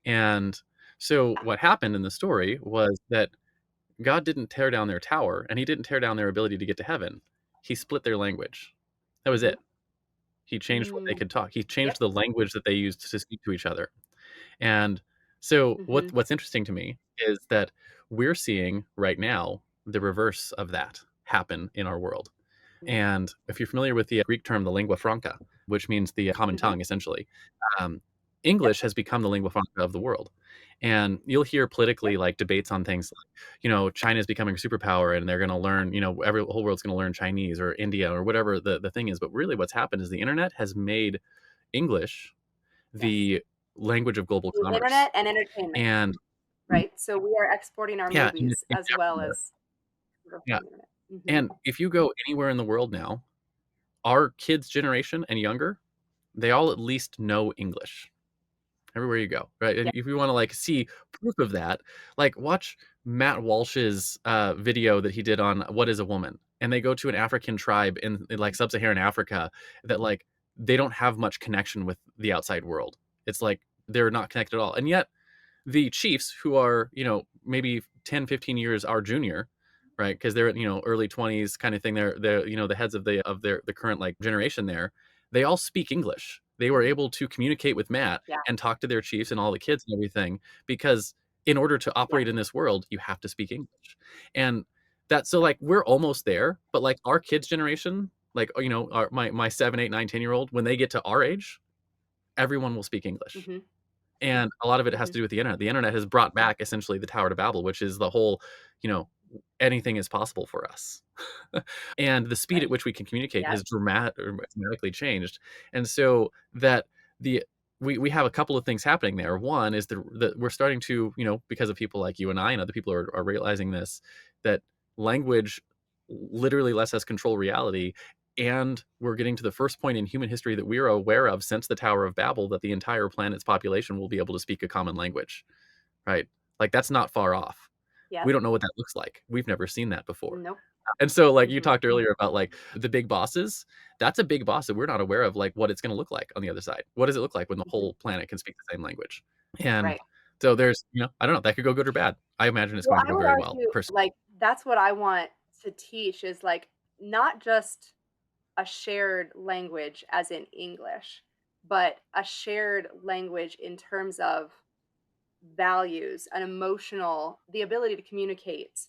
And so Yeah. what happened in the story was that God didn't tear down their tower, and he didn't tear down their ability to get to heaven. He split their language. That was Hmm. it. He changed what they Mm. could talk. He changed Yep. the language that they used to speak to each other. And so Hmm. what's interesting to me is that we're seeing right now the reverse of that happen in our world. And if you're familiar with the Greek term, the lingua franca, which means the common Hmm. tongue, essentially, um, Yep. English has become the lingua franca of the world. And you'll hear Yep. politically like debates on things like, China is becoming a superpower and they're going to learn, every the whole world's going to learn Chinese or India or whatever the thing is. But really what's happened is the internet has made English Yes. the language of global The commerce. internet and entertainment, And right? So we are exporting our yeah, movies it's as well everywhere. as from Yeah. the internet. Mhm. And if you go anywhere in the world now, our kids' generation and younger, they all at least know English everywhere you go, right? And Yeah. if you want to like see proof of that, like watch Matt Walsh's video that he did on what is a woman, and they go to an African tribe in like sub-Saharan Africa that like they don't have much connection with the outside world. It's like they're not connected at all. And yet the chiefs who are, maybe 10, 15 years our junior, right? Because they're, early 20s kind of thing. They're, the heads of the current like generation there. They all speak English. They were able to communicate with Matt Yeah. and talk to their chiefs and all the kids and everything because in order to Yeah. operate in this world, you have to speak English. And that, so like we're almost there, but like our kids' generation, like, my 7, 8, 9, 10-year-old, when they get to our age, everyone will speak English. Hmm. And a lot of it has Hmm. to do with the internet. The internet has brought back essentially the Tower to Babel, which is the whole, you know, anything is possible for us. And the speed Right. at which we can communicate Yeah. has dramatically changed. And so that the we have a couple of things happening there. One is that we're starting to, because of people like you and I and other people are realizing this, that language literally lets us control reality. And we're getting to the first point in human history that we are aware of since the Tower of Babel that the entire planet's population will be able to speak a common language, right? Like that's not far off. Yep. We don't know what that looks like. We've never seen that before. Nope. And so like you Hmm. talked earlier about like the big bosses, that's a big boss that we're not aware of like what it's going to look like on the other side. What does it look like when the Hmm. whole planet can speak the same language? And Right. so there's, I don't know, that could go good or bad. I imagine it's Well, going to I go would very well, argue, personally. like, that's what I want to teach is like not just a shared language as in English, but a shared language in terms of values, an emotional, the ability to communicate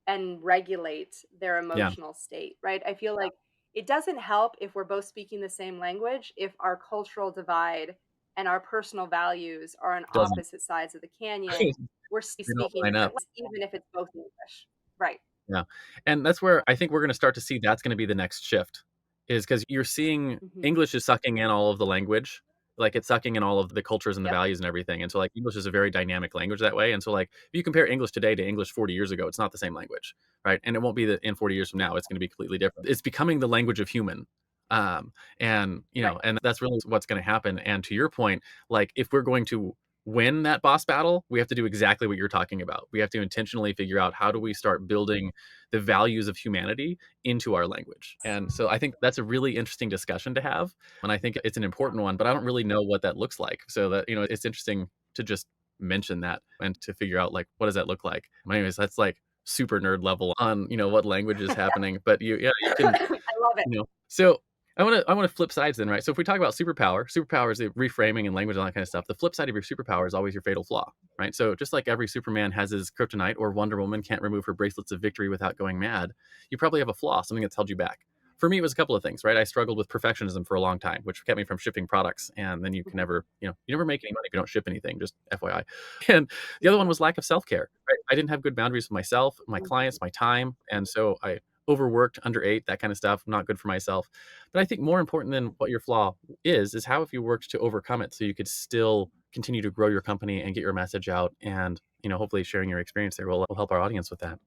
and regulate their Yeah. emotional state, right? I feel like it doesn't help if we're both speaking the same language if our cultural divide and our personal values are on Doesn't opposite sides of the canyon. they We're don't speaking line up. different, even if it's both English. Right. Yeah, and that's where I think we're gonna start to see that's gonna be the next shift, is because 'cause you're seeing Hmm. English is sucking in all of the language, like, it's sucking in all of the cultures and the Yep. values and everything, and so, like, English is a very dynamic language that way, and so, like, if you compare English today to English 40 years ago, it's not the same language, right? And it won't be in 40 years from now, it's gonna be completely different. It's becoming the language of human, and, Right. and that's really what's gonna happen, and to your point, like, if we're going to win that boss battle, we have to do exactly what you're talking about. We have to intentionally figure out how do we start building the values of humanity into our language. And so I think that's a really interesting discussion to have. And I think it's an Yeah. important one, but I don't really know what that looks like. So that, it's interesting to just mention that and to figure out like, what does that look like? Anyways, that's like super nerd level on, what language is happening. But yeah, you can, I love it. so I want to flip sides then, right? So if we talk about superpower is the reframing and language and all that kind of stuff. The flip side of your superpower is always your fatal flaw, right? So just like every Superman has his kryptonite or Wonder Woman can't remove her bracelets of victory without going mad, you probably have a flaw, something that's held you back. For me, it was a couple of things, right? I struggled with perfectionism for a long time, which kept me from shipping products. And then you can Mhm. never, you never make any money if you don't ship anything, just FYI. And the other one Mhm. was lack of self-care, right? I didn't have good boundaries with myself, my Mhm. clients, my time. And so I overworked, underate, that kind of stuff, not good for myself. But I think more important than what your flaw is how have you worked to overcome it so you could still continue to grow your company and get your message out and, hopefully sharing your experience there will help our audience with that.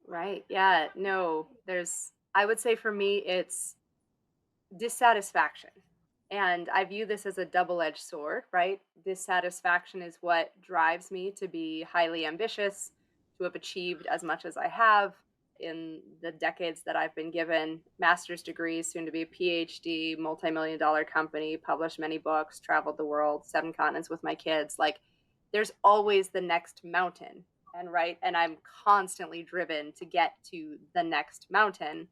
Right. Yeah. No, I would say for me, it's dissatisfaction. And I view this as a double edged sword, right? Dissatisfaction is what drives me to be highly ambitious, to have achieved as much as I have in the decades that I've been given master's degrees, soon to be a PhD, multi-million dollar company, published many books, traveled the world, 7 continents with my kids. Like, there's always the next mountain. And right. And I'm constantly driven to get to the next mountain,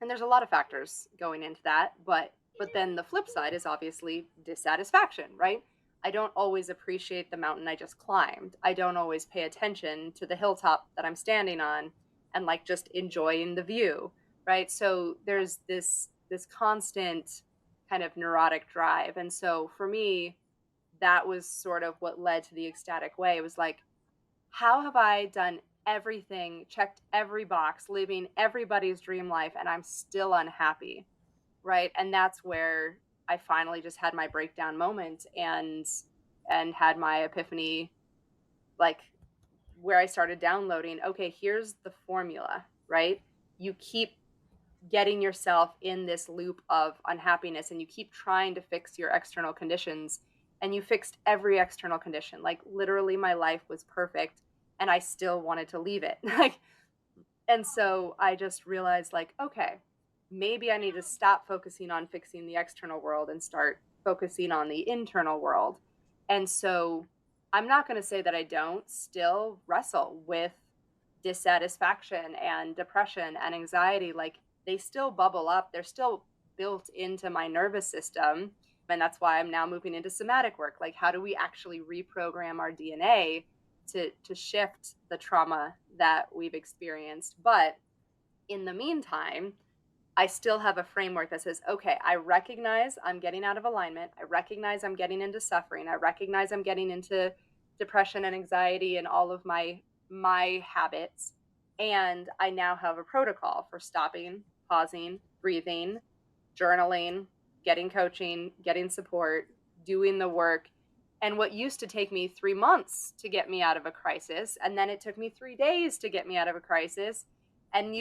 and there's a lot of factors going into that, but then the flip side is obviously dissatisfaction, right? I don't always appreciate the mountain I just climbed. I don't always pay attention to the hilltop that I'm standing on and like just enjoying the view, right? So there's this constant kind of neurotic drive. And so for me, that was sort of what led to the ecstatic way. It was like, how have I done everything, checked every box, living everybody's dream life, and I'm still unhappy, right? And that's where I finally just had my breakdown moment and had my epiphany, like where I started downloading, okay, here's the formula, right? You keep getting yourself in this loop of unhappiness and you keep trying to fix your external conditions, and you fixed every external condition. Like literally my life was perfect and I still wanted to leave it. Like And so I just realized, like, okay, maybe I need to stop focusing on fixing the external world and start focusing on the internal world. And so I'm not going to say that I don't still wrestle with dissatisfaction and depression and anxiety. Like, they still bubble up, they're still built into my nervous system. And that's why I'm now moving into somatic work. Like, how do we actually reprogram our DNA to shift the trauma that we've experienced? But in the meantime, I still have a framework that says, okay, I recognize I'm getting out of alignment. I recognize I'm getting into suffering. I recognize I'm getting into depression and anxiety and all of my habits. And I now have a protocol for stopping, pausing, breathing, journaling, getting coaching, getting support, doing the work. And what used to take me 3 months to get me out of a crisis, and then it took me 3 days to get me out of a crisis, and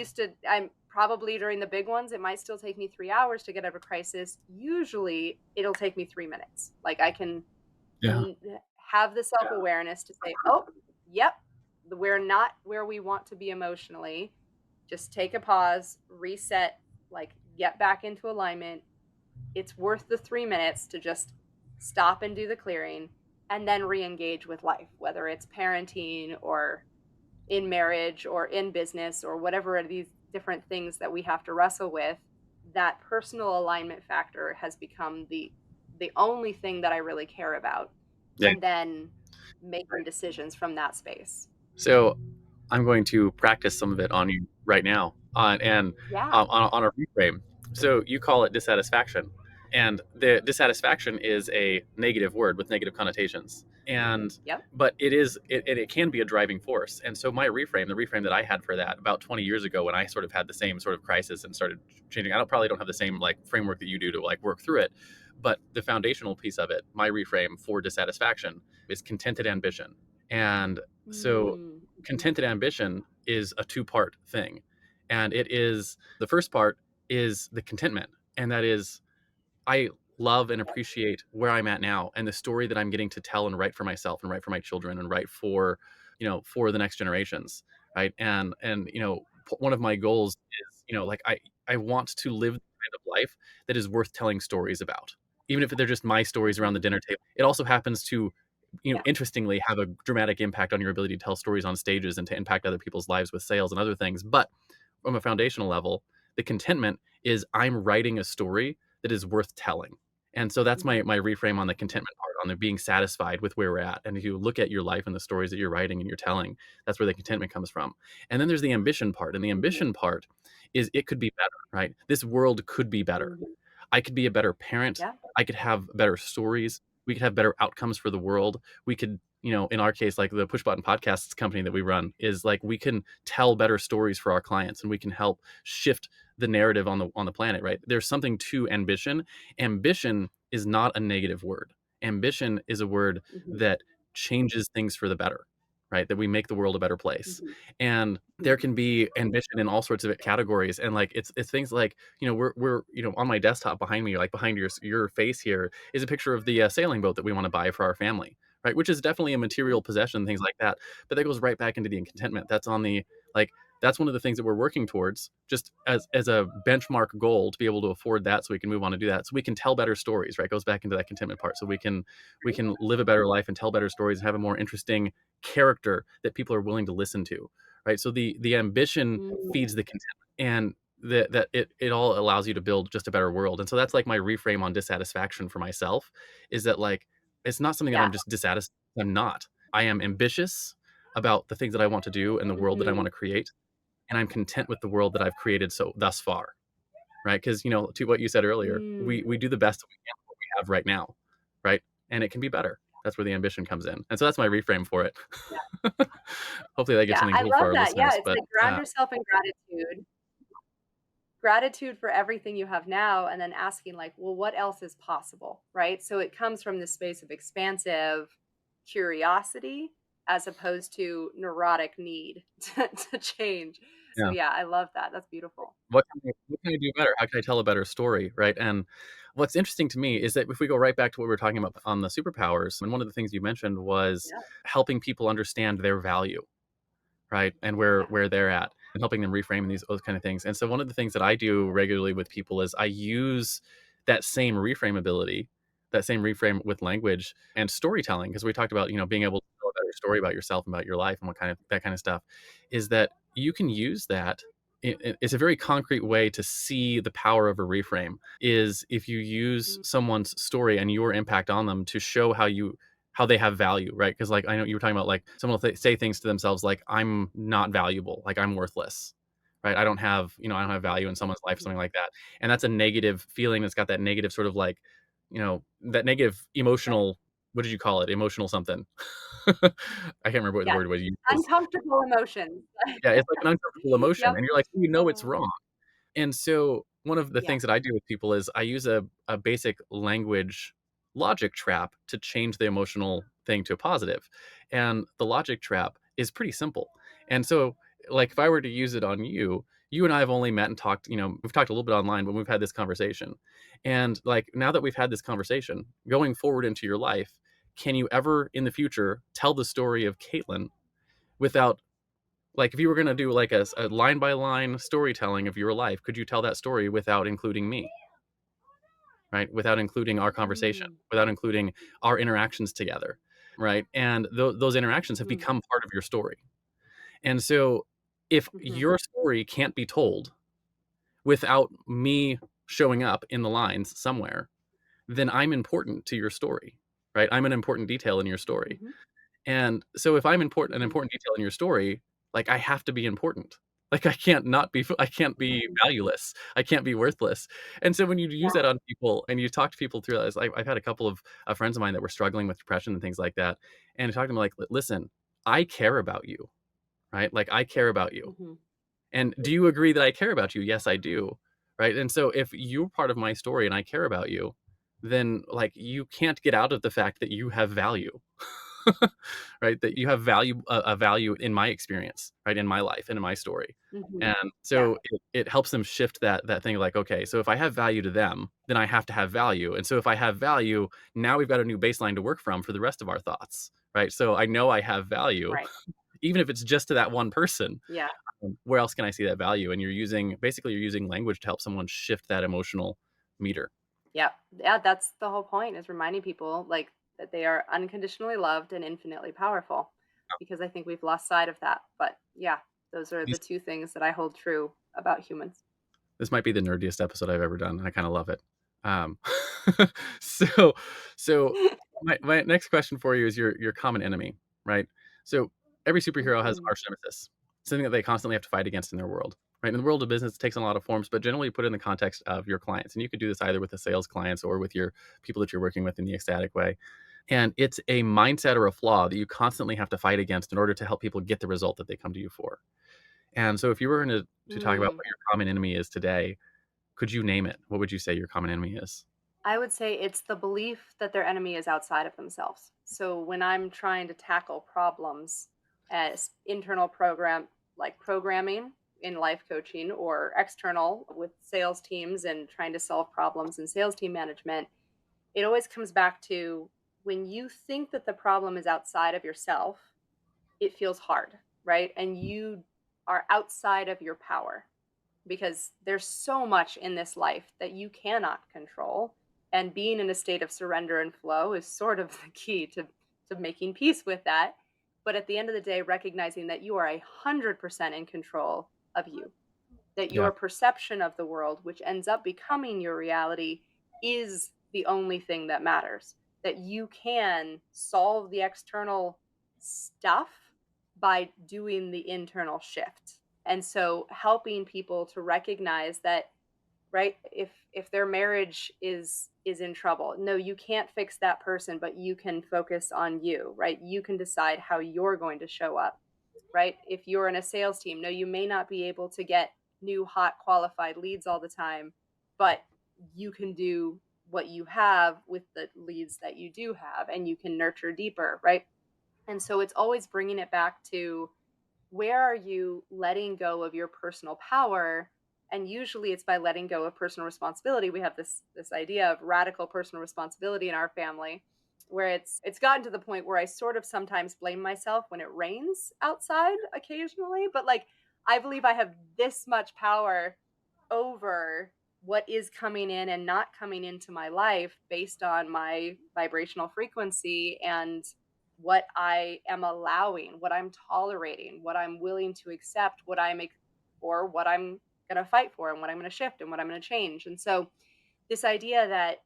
I'm probably during the big ones, it might still take me 3 hours to get out of a crisis. Usually, it'll take me 3 minutes. Like, I can Yeah. have the self awareness to say, oh, yep, we're not where we want to be emotionally. Just take a pause, reset, like, get back into alignment. It's worth the 3 minutes to just stop and do the clearing and then re engage with life, whether it's parenting or in marriage or in business or whatever are these different things that we have to wrestle with. That personal alignment factor has become the only thing that I really care about, Yeah. and then making decisions from that space. So I'm going to practice some of it on you right now and Yeah. on a reframe. So you call it dissatisfaction. And the dissatisfaction is a negative word with negative connotations. And Yep. but it can be a driving force. And so my reframe, the reframe that I had for that about 20 years ago when I sort of had the same sort of crisis and started changing, probably don't have the same like framework that you do to like work through it, but the foundational piece of it, my reframe for dissatisfaction is contented ambition. And so Mm. Mhm. contented ambition is a two-part thing. And it is the first part is the contentment. And that is I love and appreciate where I'm at now and the story that I'm getting to tell and write for myself and write for my children and write for, for the next generations, right? And one of my goals is, like I want to live the kind of life that is worth telling stories about. Even if they're just my stories around Mhm. the dinner table. It also happens to, Yeah. interestingly have a dramatic impact on your ability to tell stories on stages and to impact other people's lives with sales and other things. But from a foundational level, the contentment is I'm writing a story that is worth telling. And so that's my Mhm. my reframe on the contentment part, on the being satisfied with where we're at. And if you look at your life and the stories that you're writing and you're telling, that's where the contentment comes from. And then there's the ambition part. And the Mhm. ambition part is it could be better, right? This world could be better. Mhm. I could be a better parent. Yeah. I could have better stories. We could have better outcomes for the world. We could, in our case, like the Push Button Podcasts company that we run, is like we can tell better stories for our clients and we can help shift the narrative on the planet, right? There's something to ambition. Ambition is not a negative word. Ambition is a word Mhm. that changes things for the better, right? That we make the world a better place. Mhm. And there can be ambition in all sorts of categories. And like it's things like, we're on my desktop behind me, like behind your face here is a picture of the sailing boat that we want to buy for our family, right? Which is definitely a material possession, things like that. But that goes right back into the contentment. That's on the like that's one of the things that we're working towards just as a benchmark goal to be able to afford that so we can move on to do that so we can tell better stories, right? It goes back into that contentment part so we can live a better life and tell better stories and have a more interesting character that people are willing to listen to, right? So the ambition Mm. feeds the contentment, and that it all allows you to build just a better world. And so that's like my reframe on dissatisfaction for myself, is that like it's not something that Yeah. I'm just dissatisfied. I'm not. I am ambitious about the things that I want to do and the world that I want Mhm. to create, and I'm content with the world that I've created so thus far, right? Because to what you said earlier, Mm. we do the best that we can with what we have right now, right? And it can be better. That's where the ambition comes in, and so that's my reframe for it. Yeah. Hopefully, that gives Yeah, something I cool for love our that. Yeah, listeners. it's But like ground yourself in gratitude. Gratitude for everything you have now, and then asking, like, well, what else is possible, right? So it comes from this space of expansive curiosity as opposed to neurotic need to change. So yeah, yeah, I love that. That's beautiful. what can I do better? How can I tell a better story, right? And what's interesting to me is that if we go right back to what we were talking about on the superpowers, and one of the things you mentioned was Yeah. helping people understand their value, right? And where Yeah. they're at. and helping them reframe those kind of things. And so one of the things that I do regularly with people is I use that same reframe ability, that same reframe with language and storytelling, because we talked about, being able to tell a better story about yourself and about your life and what kind of that kind of stuff, is that you can use that. It's a very concrete way to see the power of a reframe is if you use Mm, someone's story and your impact on them to show how they have value, right? Because like I know you were talking about like someone will say things to themselves like I'm not valuable, like I'm worthless, right? I don't have value in someone's life, mhm. something like that, and that's a negative feeling. That's got that negative sort of like, that negative Right. emotional. What did you call it? Emotional something. I can't remember what the Yes. word was used. Uncomfortable emotions. Yeah, it's like an uncomfortable emotion, Yep. and you're like, it's Oh, wrong. And so one of the yeah. things that I do with people is I use a basic language logic trap to change the emotional thing to a positive. And the logic trap is pretty simple. And so like if I were to use it on you, you and I have only met and talked, we've talked a little bit online, but we've had this conversation. And like now that we've had this conversation, going forward into your life, can you ever in the future tell the story of Caitlin without, like, if you were gonna do like a line by line storytelling of your life, could you tell that story without including me, right? Without including our conversation, Mm, without including our interactions together, right? And those interactions have mhm, become part of your story. And so, if mhm, your story can't be told without me showing up in the lines somewhere, then I'm important to your story, right? I'm an important detail in your story. mhm, And so if I'm an mhm, important detail in your story, like I have to be important. Like I can't not be I can't be mhm. valueless. I can't be worthless. And so when you use Yeah. that on people and you talk to people through this, I've had a couple of friends of mine that were struggling with depression and things like that. And I talked to them like, listen, I care about you, right? Like I care about you. Mhm, And do you agree that I care about you? Yes, I do. Right. And so if you're part of my story and I care about you, then like you can't get out of the fact that you have value. Right? That you have value, a value in my experience, right? In my life and in my story. mhm. And Yeah, so it helps them shift that thing like, okay, so if I have value to them, then I have to have value. And so if I have value, now we've got a new baseline to work from for the rest of our thoughts. Right. So I know I have value, right. even if it's just to that one person. Yeah, Where else can I see that value? And you're using language to help someone shift that emotional meter. yep. Yeah, that's the whole point is reminding people, like, that they are unconditionally loved and infinitely powerful, because I think we've lost sight of that. But, yeah, those are the 2 things that I hold true about humans. This might be the nerdiest episode I've ever done, and I kinda love it. Um, so so my next question for you is your common enemy, right? So every superhero has an Mhm. arch nemesis, something that they constantly have to fight against in their world, right? In the world of business, it takes on a lot of forms, but generally put it in the context of your clients, and you could do this either with the sales clients or with your people that you're working with in the ecstatic way. And it's a mindset or a flaw that you constantly have to fight against in order to help people get the result that they come to you for. And so if you were to talk about Mm. what your common enemy is today, could you name it? What would you say your common enemy is? I would say it's the belief that their enemy is outside of themselves. So when I'm trying to tackle problems as internal program, like programming in life coaching, or external with sales teams and trying to solve problems in sales team management, it always comes back to when you think that the problem is outside of yourself, it feels hard, right? And you are outside of your power because there's so much in this life that you cannot control. And being in a state of surrender and flow is sort of the key to making peace with that. But at the end of the day, recognizing that you are 100% in control of you, that Yeah, your perception of the world, which ends up becoming your reality, is the only thing that matters. That you can solve the external stuff by doing the internal shift. And so helping people to recognize that, right, if their marriage is in trouble, no, you can't fix that person, but you can focus on you, right? You can decide how you're going to show up, right? If you're in a sales team, no, you may not be able to get new, hot, qualified leads all the time, but you can do what you have with the leads that you do have and you can nurture deeper, right? And so it's always bringing it back to where are you letting go of your personal power, and usually it's by letting go of personal responsibility. We have this idea of radical personal responsibility in our family, where it's gotten to the point where I sort of sometimes blame myself when it rains outside occasionally, but like I believe I have this much power over what is coming in and not coming into my life based on my vibrational frequency and what I am allowing, what I'm tolerating, what I'm willing to accept, or what I'm going to fight for and what I'm going to shift and what I'm going to change. And so this idea that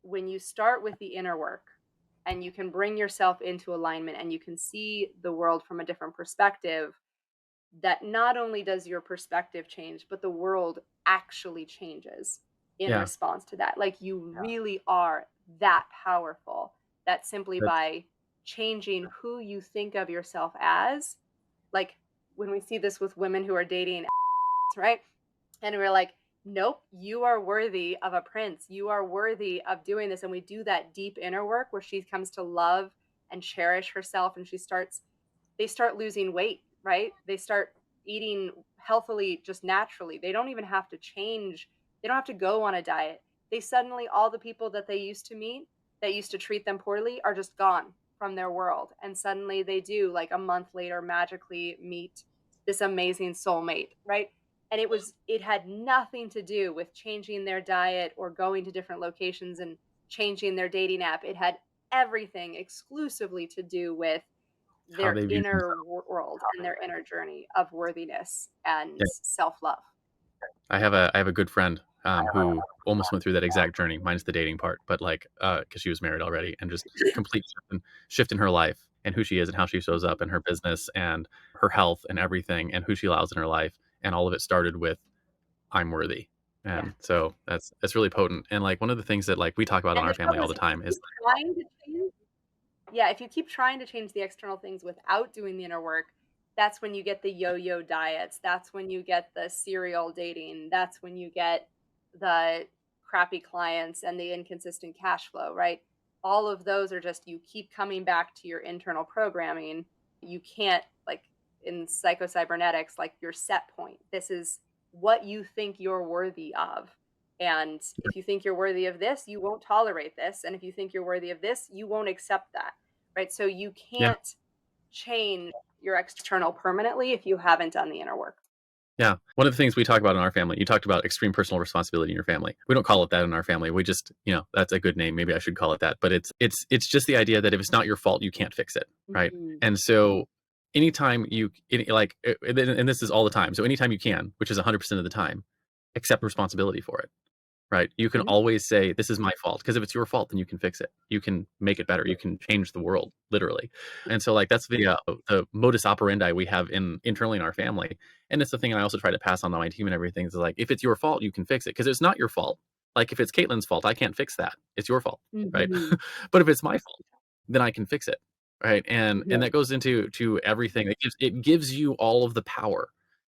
when you start with the inner work and you can bring yourself into alignment and you can see the world from a different perspective, that not only does your perspective change, but the world actually changes in Yeah, response to that. Like you really are that powerful that simply that's by changing who you think of yourself as, like when we see this with women who are dating, right? And we're like, nope, you are worthy of a prince. You are worthy of doing this. And we do that deep inner work where she comes to love and cherish herself and they start losing weight, right? They start eating healthily just naturally. They don't even have to change. They don't have to go on a diet. They suddenly, all the people that they used to meet that used to treat them poorly are just gone from their world. And suddenly they do, like a month later, magically meet this amazing soulmate, right? And it had nothing to do with changing their diet or going to different locations and changing their dating app. It had everything exclusively to do with how their they view inner themselves. world and their inner journey of worthiness and Yeah. self-love. I have a good friend who almost went through that exact journey, minus the dating part, but like because she was married already, and just complete shift in her life and who she is and how she shows up in her business and her health and everything and who she allows in her life, and all of it started with "I'm worthy." Yeah. And so that's really potent. And like one of the things that like we talk about in And our the family trouble all is the if you time is keep trying to change, yeah, if you keep trying to change the external things without doing the inner work, that's when you get the yo-yo diets. That's when you get the serial dating. That's when you get the crappy clients and the inconsistent cash flow, right? All of those are just you keep coming back to your internal programming. You can't, like in psychocybernetics, like your set point. This is what you think you're worthy of. And if you think you're worthy of this, you won't tolerate this. And if you think you're worthy of this, you won't accept that, right? So you yeah. can't change your external permanently if you haven't done the inner work. Yeah. One of the things we talk about in our family, you talked about extreme personal responsibility in your family. We don't call it that in our family. We just, that's a good name. Maybe I should call it that. But it's just the idea that if it's not your fault, you can't fix it, right? Mhm. And so anytime and this is all the time. So anytime you can, which is 100% of the time, accept responsibility for it. Right? You can Mhm. always say, "This is my fault," because if it's your fault, then you can fix it. You can make it better. You can change the world, literally. And so, like, that's the modus operandi we have internally in our family, and it's the thing I also try to pass on to my team and everything is like, if it's your fault, you can fix it because it's not your fault. Like, if it's Caitlin's fault, I can't fix that. It's your fault, right? Mhm. But if it's my fault, then I can fix it, right? And Yeah. that goes into everything. It gives you all of the power,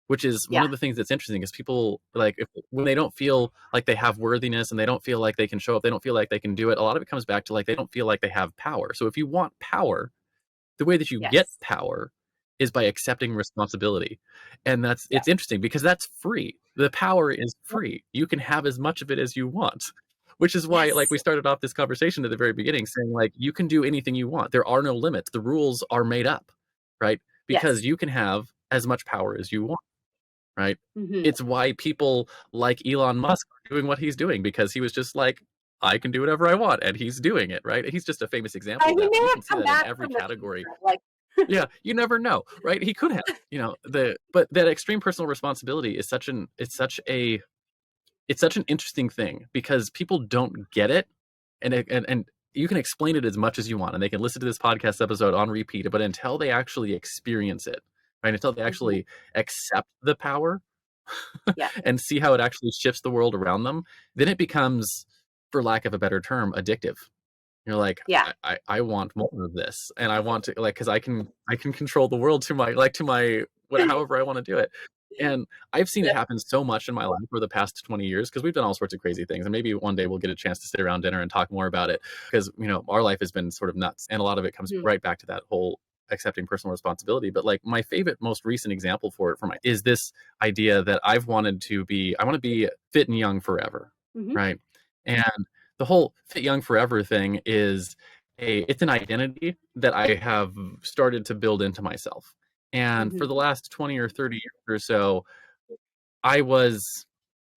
which is one Yeah. of the things that's interesting is people like when they don't feel like they have worthiness and they don't feel like they can show up, they don't feel like they can do it. A lot of it comes back to like they don't feel like they have power. So if you want power, the way that you get Yes. power is by accepting responsibility. And Yeah. it's interesting because that's free. The power is Yep. free. You can have as much of it as you want. Which is why like Yes. we started off this conversation at the very beginning saying like you can do anything you want. There are no limits. The rules are made up, right? Because Yes. you can have as much power as you want, right? Mhm. It's why people like Elon Musk are doing what he's doing because he was just like, I can do whatever I want, and he's doing it, right? He's just a famous example of He that, but may you have can see come that in back every from the category. future, like Yeah, you never know, right? He could have, but that extreme personal responsibility is such an interesting thing because people don't get it, and you can explain it as much as you want, and they can listen to this podcast episode on repeat, but until they actually experience it, right? Until they Mhm. actually accept the power Yeah. and see how it actually shifts the world around them, then it becomes, for lack of a better term, addictive. You're like, Yeah. I want more of this, and I want to like because I can control the world to my however I want to do it. And I've seen it Yep. happen so much in my life for the past 20 years because we've done all sorts of crazy things, and maybe one day we'll get a chance to sit around dinner and talk more about it because our life has been sort of nuts, and a lot of it comes Mhm. right back to that whole accepting personal responsibility. But like my favorite, most recent example for it is this idea that I want to be fit and young forever, Mhm. right? And the whole fit young forever thing it's an identity that I have started to build into myself. And for the Mhm. last 20 or 30 years or so, I was,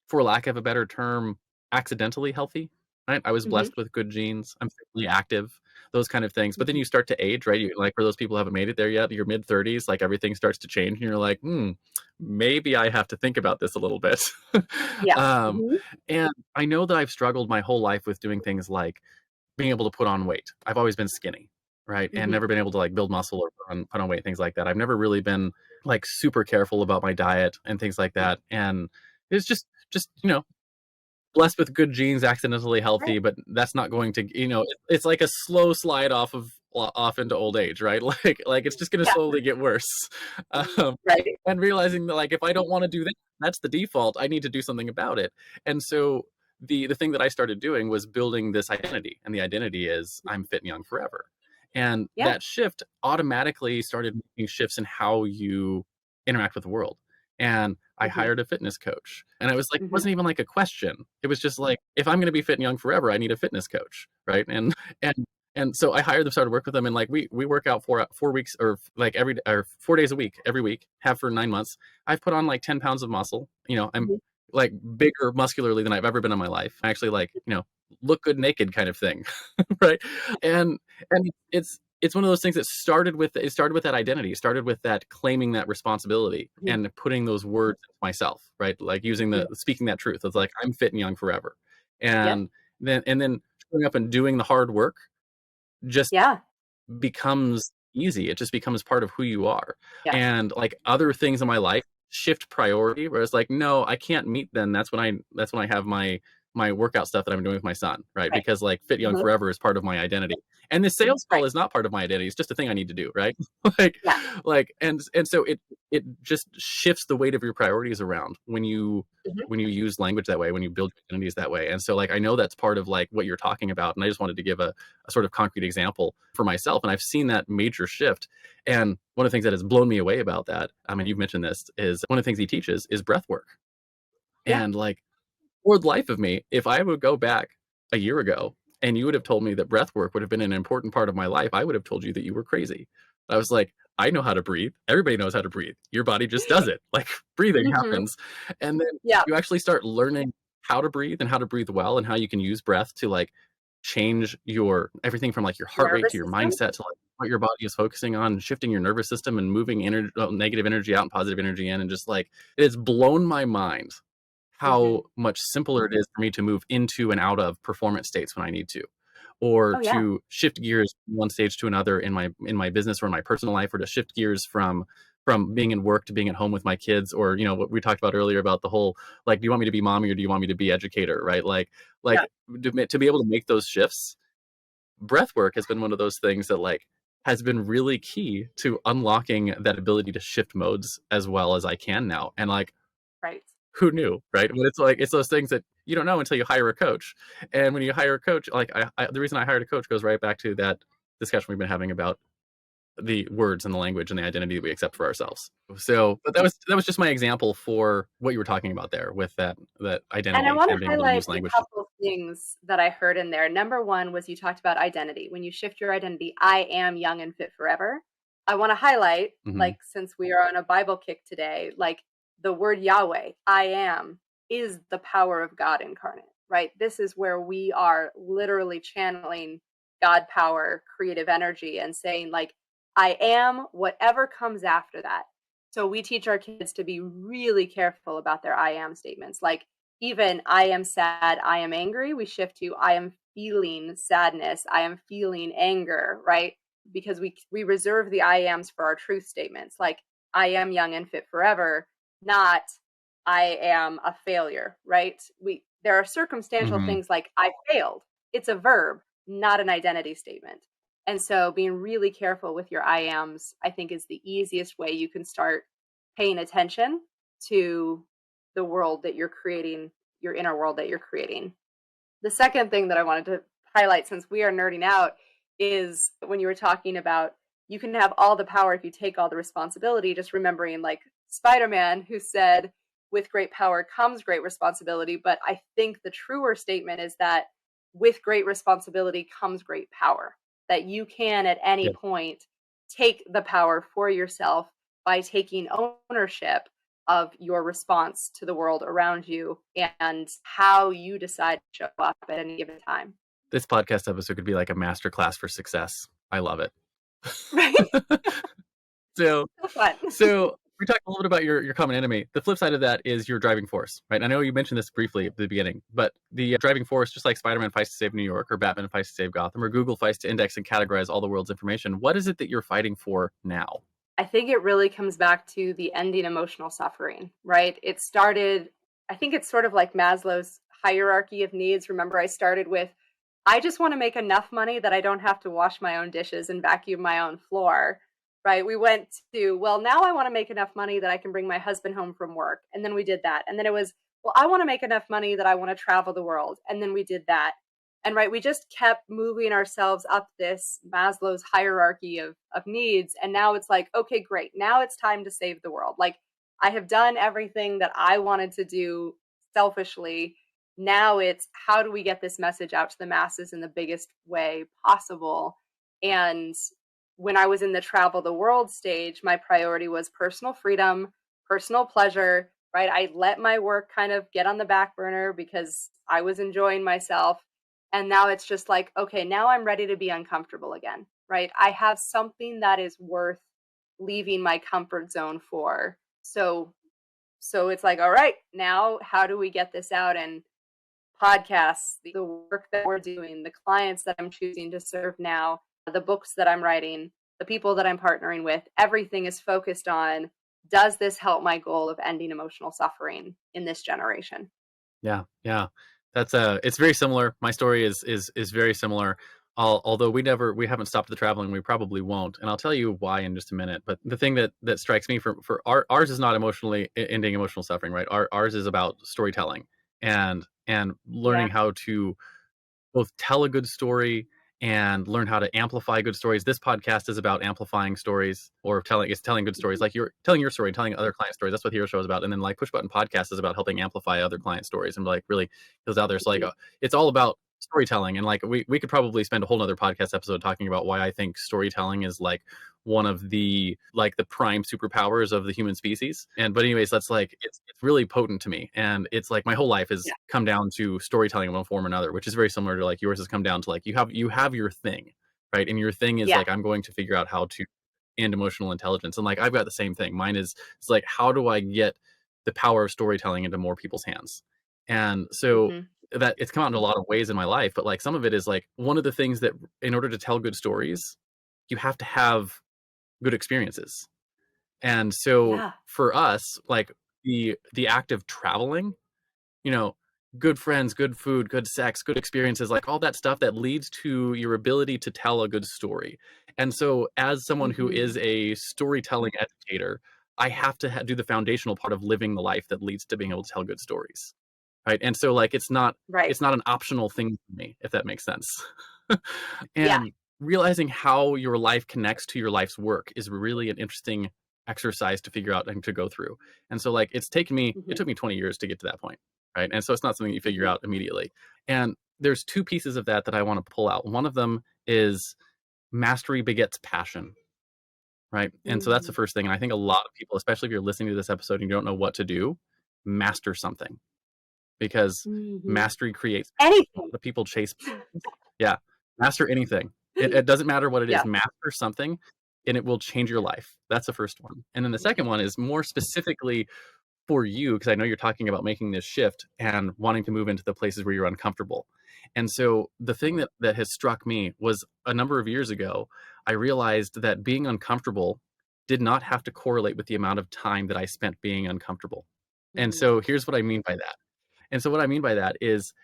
for lack of a better term, accidentally healthy, right? I was Mhm. blessed with good genes. I'm physically active, those kind of things. But then Mhm. you start to age, right? You, like for those people who haven't made it there yet, your mid 30s, like everything starts to change, and you're like, maybe I have to think about this a little bit. Yeah. um, Mhm. and I know that I've struggled my whole life with doing things like being able to put on weight. I've always been skinny, right? And Mhm. never been able to like build muscle or put on weight, things like that. I've never really been like super careful about my diet and things like that. And it's just, blessed with good genes, accidentally Right. healthy, but that's not going to, it's like a slow slide off into old age, right? Like it's just going to Yeah. slowly get worse. Um, Right. and realizing that like if I don't want to do that, that's the default. I need to do something about it. And so the thing that I started doing was building this identity, and the identity is I'm fit and young forever. And Yeah. that shift automatically started making shifts in how you interact with the world. And I Mhm. hired a fitness coach. And I was like, it Mhm. wasn't even like a question. It was just like, if I'm going to be fit and young forever, I need a fitness coach, right? And and so I hired them, started work with them, and like we work out 4 weeks or like every or 4 days a week every week. Have for 9 months. I've put on like 10 pounds of muscle. I'm Mhm. like bigger muscularly than I've ever been in my life. I actually like look good naked kind of thing, right? And it's one of those things that started with that identity, started with that claiming that responsibility Mhm. and putting those words into myself, right? Like using Mhm. the speaking that truth. It's like I'm fit and young forever. Yep. And then showing up and doing the hard work just Yeah. becomes easy. It just becomes part of who you are. Yes. And like other things in my life shift priority where it's like, no, I can't meet then. That's when I have my workout stuff that I'm doing with my son, right? Right. Because like fit young Mhm. forever is part of my identity. And the sales call Right. is not part of my identity. It's just a thing I need to do, right? like Yeah. and so it just shifts the weight of your priorities around Mhm. when you use language that way, when you build identities that way. And so like I know that's part of like what you're talking about. And I just wanted to give a sort of concrete example for myself. And I've seen that major shift. And one of the things that has blown me away about that, I mean, you've mentioned this, is one of the things he teaches is breath work. Yeah. And like for the life of me, if I would go back a year ago and you would have told me that breath work would have been an important part of my life, I would have told you that you were crazy. I was like, I know how to breathe. Everybody knows how to breathe. Your body just does it. Like breathing Mhm. happens. And then Yeah. you actually start learning how to breathe and how to breathe well and how you can use breath to like change your everything from like your heart rate to Nervous your system? mindset to like what your body is focusing on, shifting your nervous system and moving negative energy out and positive energy in. And just like it's blown my mind Mhm. how much simpler it is for me to move into and out of performance states when I need to, or Oh, yeah. to shift gears from one stage to another in my business or in my personal life, or to shift gears from being in work to being at home with my kids, or what we talked about earlier about the whole like, do you want me to be mommy or do you want me to be educator, right? Yeah. Like to be able to make those shifts, breath work has been one of those things that like has been really key to unlocking that ability to shift modes as well as I can now. And like Right. who knew, right? But it's like it's those things that you don't know until you hire a coach. And when you hire a coach, like the reason I hired a coach goes right back to that discussion we've been having about the words and the language and the identity that we accept for ourselves. So, but that was just my example for what you were talking about there with that And I identity wanna and being able to highlight use a language. couple things that I heard in there. Number 1 was you talked about identity. When you shift your identity, "I am young and fit forever." I wanna highlight, Hmm. like, since we are on a Bible kick today, like, the word Yahweh, "I am," is the power of God incarnate, right? This is where we are literally channeling God power, creative energy, and saying, like, "I am," whatever comes after that. So we teach our kids to be really careful about their "I am" statements, like, even I am sad, I am angry, we shift to I am feeling sadness, I am feeling anger, right? Because we reserve the I ams for our truth statements, like I am young and fit forever, not I am a failure, right? We there are circumstantial Hmm. things like I failed. It's a verb, not an identity statement. And so being really careful with your I ams, I think is the easiest way you can start paying attention to the world that you're creating, your inner world that you're creating. The second thing that I wanted to highlight, since we are nerding out, is when you were talking about you can have all the power if you take all the responsibility, just remembering like Spider-Man, who said, with great power comes great responsibility. But I think the truer statement is that with great responsibility comes great power, that you can at any Yeah. point take the power for yourself by taking ownership of your response to the world around you and how you decide to show up at any given time. This podcast episode could be like a masterclass for success. I love it. Right? So, So fun. so we talked a little bit about your common enemy. The flip side of that is your driving force, right? I know you mentioned this briefly at the beginning, but the driving force, just like Spider-Man fights to save New York, or Batman fights to save Gotham, or Google fights to index and categorize all the world's information. What is it that you're fighting for now? I think it really comes back to the ending emotional suffering, right? It started, I think it's sort of like Maslow's hierarchy of needs. Remember, I started with, I just want to make enough money that I don't have to wash my own dishes and vacuum my own floor, right? We went to, well, now I want to make enough money that I can bring my husband home from work. And then we did that. And then it was, well, I want to make enough money that I want to travel the world. And then we did that. And right, we just kept moving ourselves up this Maslow's hierarchy of needs. And now it's like, okay, great. Now it's time to save the world. Like, I have done everything that I wanted to do selfishly. Now it's, how do we get this message out to the masses in the biggest way possible? And when I was in the travel the world stage, my priority was personal freedom, personal pleasure, right? I let my work kind of get on the back burner because I was enjoying myself. And now it's just like, okay, now I'm ready to be uncomfortable again, right? I have something that is worth leaving my comfort zone for. So it's like, all right, now how do we get this out? And podcasts, the work that we're doing, the clients that I'm choosing to serve now, the books that I'm writing, the people that I'm partnering with, everything is focused on, does this help my goal of ending emotional suffering in this generation? Yeah, yeah. That's it's very similar. My story is very similar. Although we haven't stopped the traveling, we probably won't, and I'll tell you why in just a minute. But the thing that strikes me for ours is not emotionally ending emotional suffering, right? Ours is about storytelling and learning Yeah. how to both tell a good story and learn how to amplify good stories. This podcast is about amplifying stories, or telling good stories. Mhm. Like you're telling your story, telling other client stories. That's what Hero Show is about. And then like Push Button Podcast is about helping amplify other client stories and like really goes out there. So like Mhm. it's all about storytelling. And like we could probably spend a whole nother podcast episode talking about why I think storytelling is like one of the prime superpowers of the human species. And but anyways, that's like it's really potent to me. And it's like my whole life has Yeah. come down to storytelling in one form or another, which is very similar to like yours has come down to like you have your thing, right? And your thing is Yeah. like I'm going to figure out how to and emotional intelligence. And like I've got the same thing. Mine is it's like how do I get the power of storytelling into more people's hands? And so Mhm. that it's come out in a lot of ways in my life, but like some of it is like one of the things that in order to tell good stories, you have to have good experiences. And so Yeah. for us, like the act of traveling, you know, good friends, good food, good sex, good experiences, like all that stuff that leads to your ability to tell a good story. And so as someone who Mhm. is a storytelling educator, I have to do the foundational part of living the life that leads to being able to tell good stories. Right? And so like Right. it's not an optional thing for me, if that makes sense. Yeah. And realizing how your life connects to your life's work is really an interesting exercise to figure out and to go through. And so like it Mhm. took me 20 years to get to that point, right? And so it's not something you figure Mhm. out immediately. And there's two pieces of that I want to pull out. One of them is mastery begets passion, right? And so that's the Mhm. first thing. And I think a lot of people, especially if you're listening to this episode and you don't know what to do, master something because Mhm. mastery creates Anything. the people chase. Yeah, master anything. It doesn't matter what it is. Yeah. Master something, and it will change your life. That's the first one. And then the second one is more specifically for you, because I know you're talking about making this shift and wanting to move into the places where you're uncomfortable. And so the thing that has struck me was a number of years ago, I realized that being uncomfortable did not have to correlate with the amount of time that I spent being uncomfortable. And Mhm. so here's what I mean by that. And so what I mean by that is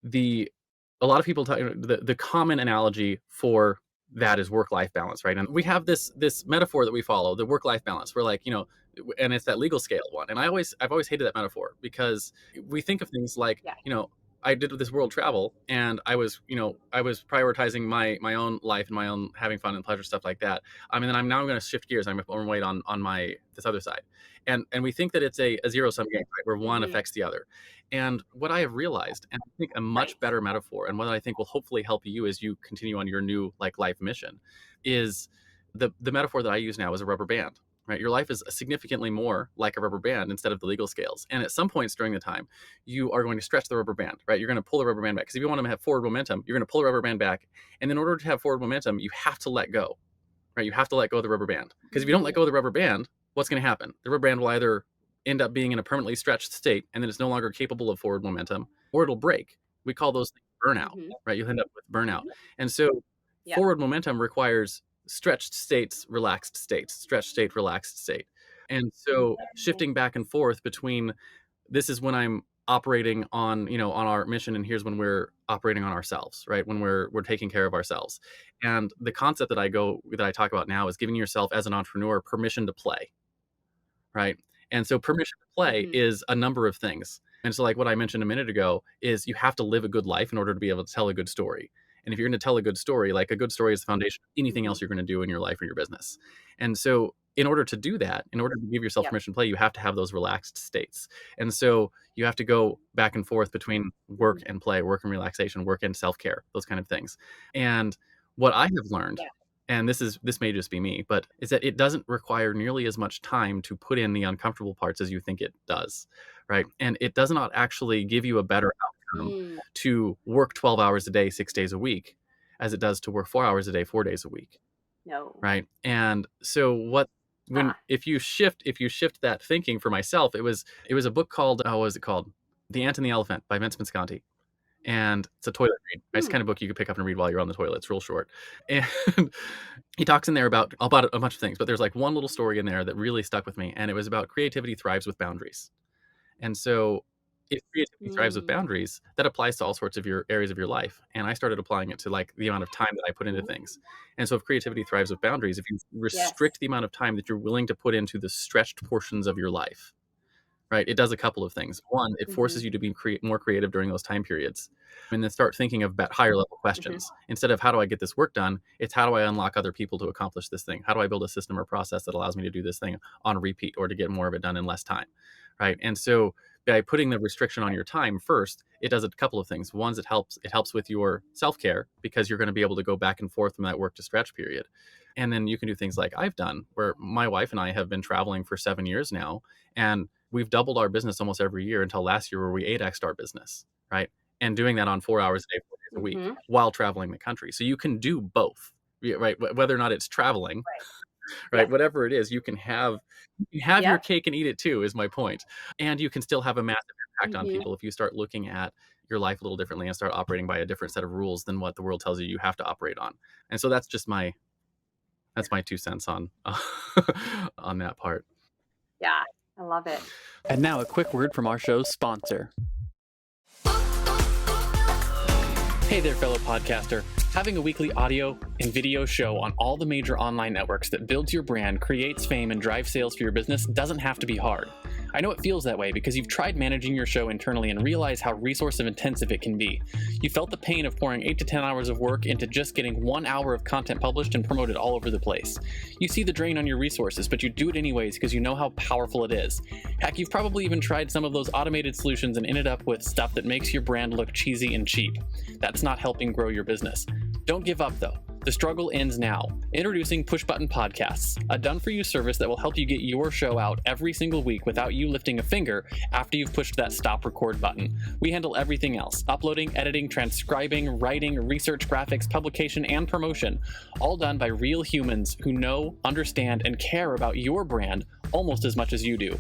the a lot of people talk the common analogy for that is work life balance, right? And we have this metaphor that we follow, the work life balance. We're like, and it's that legal scale one. And I've always hated that metaphor because we think of things like, Yeah. I did this world travel and I was prioritizing my own life and my own having fun and pleasure stuff like that. I mean, then I'm now going to shift gears. I'm going to wait on my this other side, and we think that it's a zero sum game, right? Where one Mhm. affects the other. And what I have realized, and I think a Right. much better metaphor, and what I think will hopefully help you as you continue on your new like life mission, is the metaphor that I use now is a rubber band. right? Your life is significantly more like a rubber band instead of the legal scales. And at some points during the time, you are going to stretch the rubber band, right? You're going to pull the rubber band back. Because if you want to have forward momentum, you're going to pull the rubber band back. And in order to have forward momentum, you have to let go, right? You have to let go of the rubber band. Because if you don't let Mhm. go of the rubber band, what's going to happen? The rubber band will either end up being in a permanently stretched state and then it's no longer capable of forward momentum, or it'll break. We call those things burnout, Mhm. right? You'll end up with burnout. Mhm. And so Yep. forward momentum requires stretched states, relaxed states, stretched state, relaxed state. And so Mhm. shifting back and forth between this is when I'm operating on, on our mission, and here's when we're operating on ourselves, right? When we're taking care of ourselves. And the concept that I talk about now is giving yourself as an entrepreneur permission to play, right? And so permission to play Mhm. is a number of things. And so, like what I mentioned a minute ago, is you have to live a good life in order to be able to tell a good story. And if you're going to tell a good story, like a good story is the foundation of anything Mhm. else you're going to do in your life or your business. And so, in order to do that, in order to give yourself Yep. permission to play, you have to have those relaxed states. And so, you have to go back and forth between work Mhm. and play, work and relaxation, work and self care, those kind of things. And what I have learned, Yeah. and this may just be me, but is that it doesn't require nearly as much time to put in the uncomfortable parts as you think it does, right? And it does not actually give you a better outcome Mm. to work 12 hours a day, 6 days a week, as it does to work 4 hours a day, 4 days a week, No. right? And so what when Ah. if you shift that thinking for myself, it was a book called, what was it called? The Ant and the Elephant by Vince Visconti. And it's a toilet read. Nice Hmm. kind of book you could pick up and read while you're on the toilet. It's real short. And he talks in there about a bunch of things, but there's like one little story in there that really stuck with me, and it was about creativity thrives with boundaries. And so if creativity thrives with Mm. boundaries, that applies to all sorts of your areas of your life. And I started applying it to like the amount of time that I put into Mhm. things. And so if creativity thrives with boundaries, if you Yes. restrict the amount of time that you're willing to put into the stretched portions of your life, right? It does a couple of things. One, it Mhm. forces you to be more creative during those time periods, and then start thinking of higher level Mhm. questions. Instead of how do I get this work done, it's how do I unlock other people to accomplish this thing? How do I build a system or process that allows me to do this thing on repeat or to get more of it done in less time, right? And so by putting the restriction on your time first, it does a couple of things. One is it helps with your self care because you're going to be able to go back and forth from that work to stretch period. And then you can do things like I've done, where my wife and I have been traveling for 7 years now, and we've doubled our business almost every year until last year where we 8x'd our business, right? And doing that on 4 hours a day, 4 days a week Mhm. while traveling the country. So you can do both, right? Whether or not it's traveling, Right. right? Yes. Whatever it is, you can have your Yep. cake and eat it too, is my point. And you can still have a massive impact on Mhm. people if you start looking at your life a little differently and start operating by a different set of rules than what the world tells you you have to operate on. And so that's my 2 cents on on that part. Yeah. I love it. And now a quick word from our show's sponsor. Hey there, fellow podcaster. Having a weekly audio and video show on all the major online networks that builds your brand, creates fame, and drives sales for your business doesn't have to be hard. I know it feels that way because you've tried managing your show internally and realize how resource intensive it can be. You felt the pain of pouring 8 to 10 hours of work into just getting 1 hour of content published and promoted all over the place. You see the drain on your resources, but you do it anyways because you know how powerful it is. Heck, you've probably even tried some of those automated solutions and ended up with stuff that makes your brand look cheesy and cheap. That's not helping grow your business. Don't give up though. The struggle ends now. Introducing Push Button Podcasts, a done-for-you service that will help you get your show out every single week without you lifting a finger after you've pushed that stop record button. We handle everything else: uploading, editing, transcribing, writing, research, graphics, publication, and promotion, all done by real humans who know, understand, and care about your brand almost as much as you do.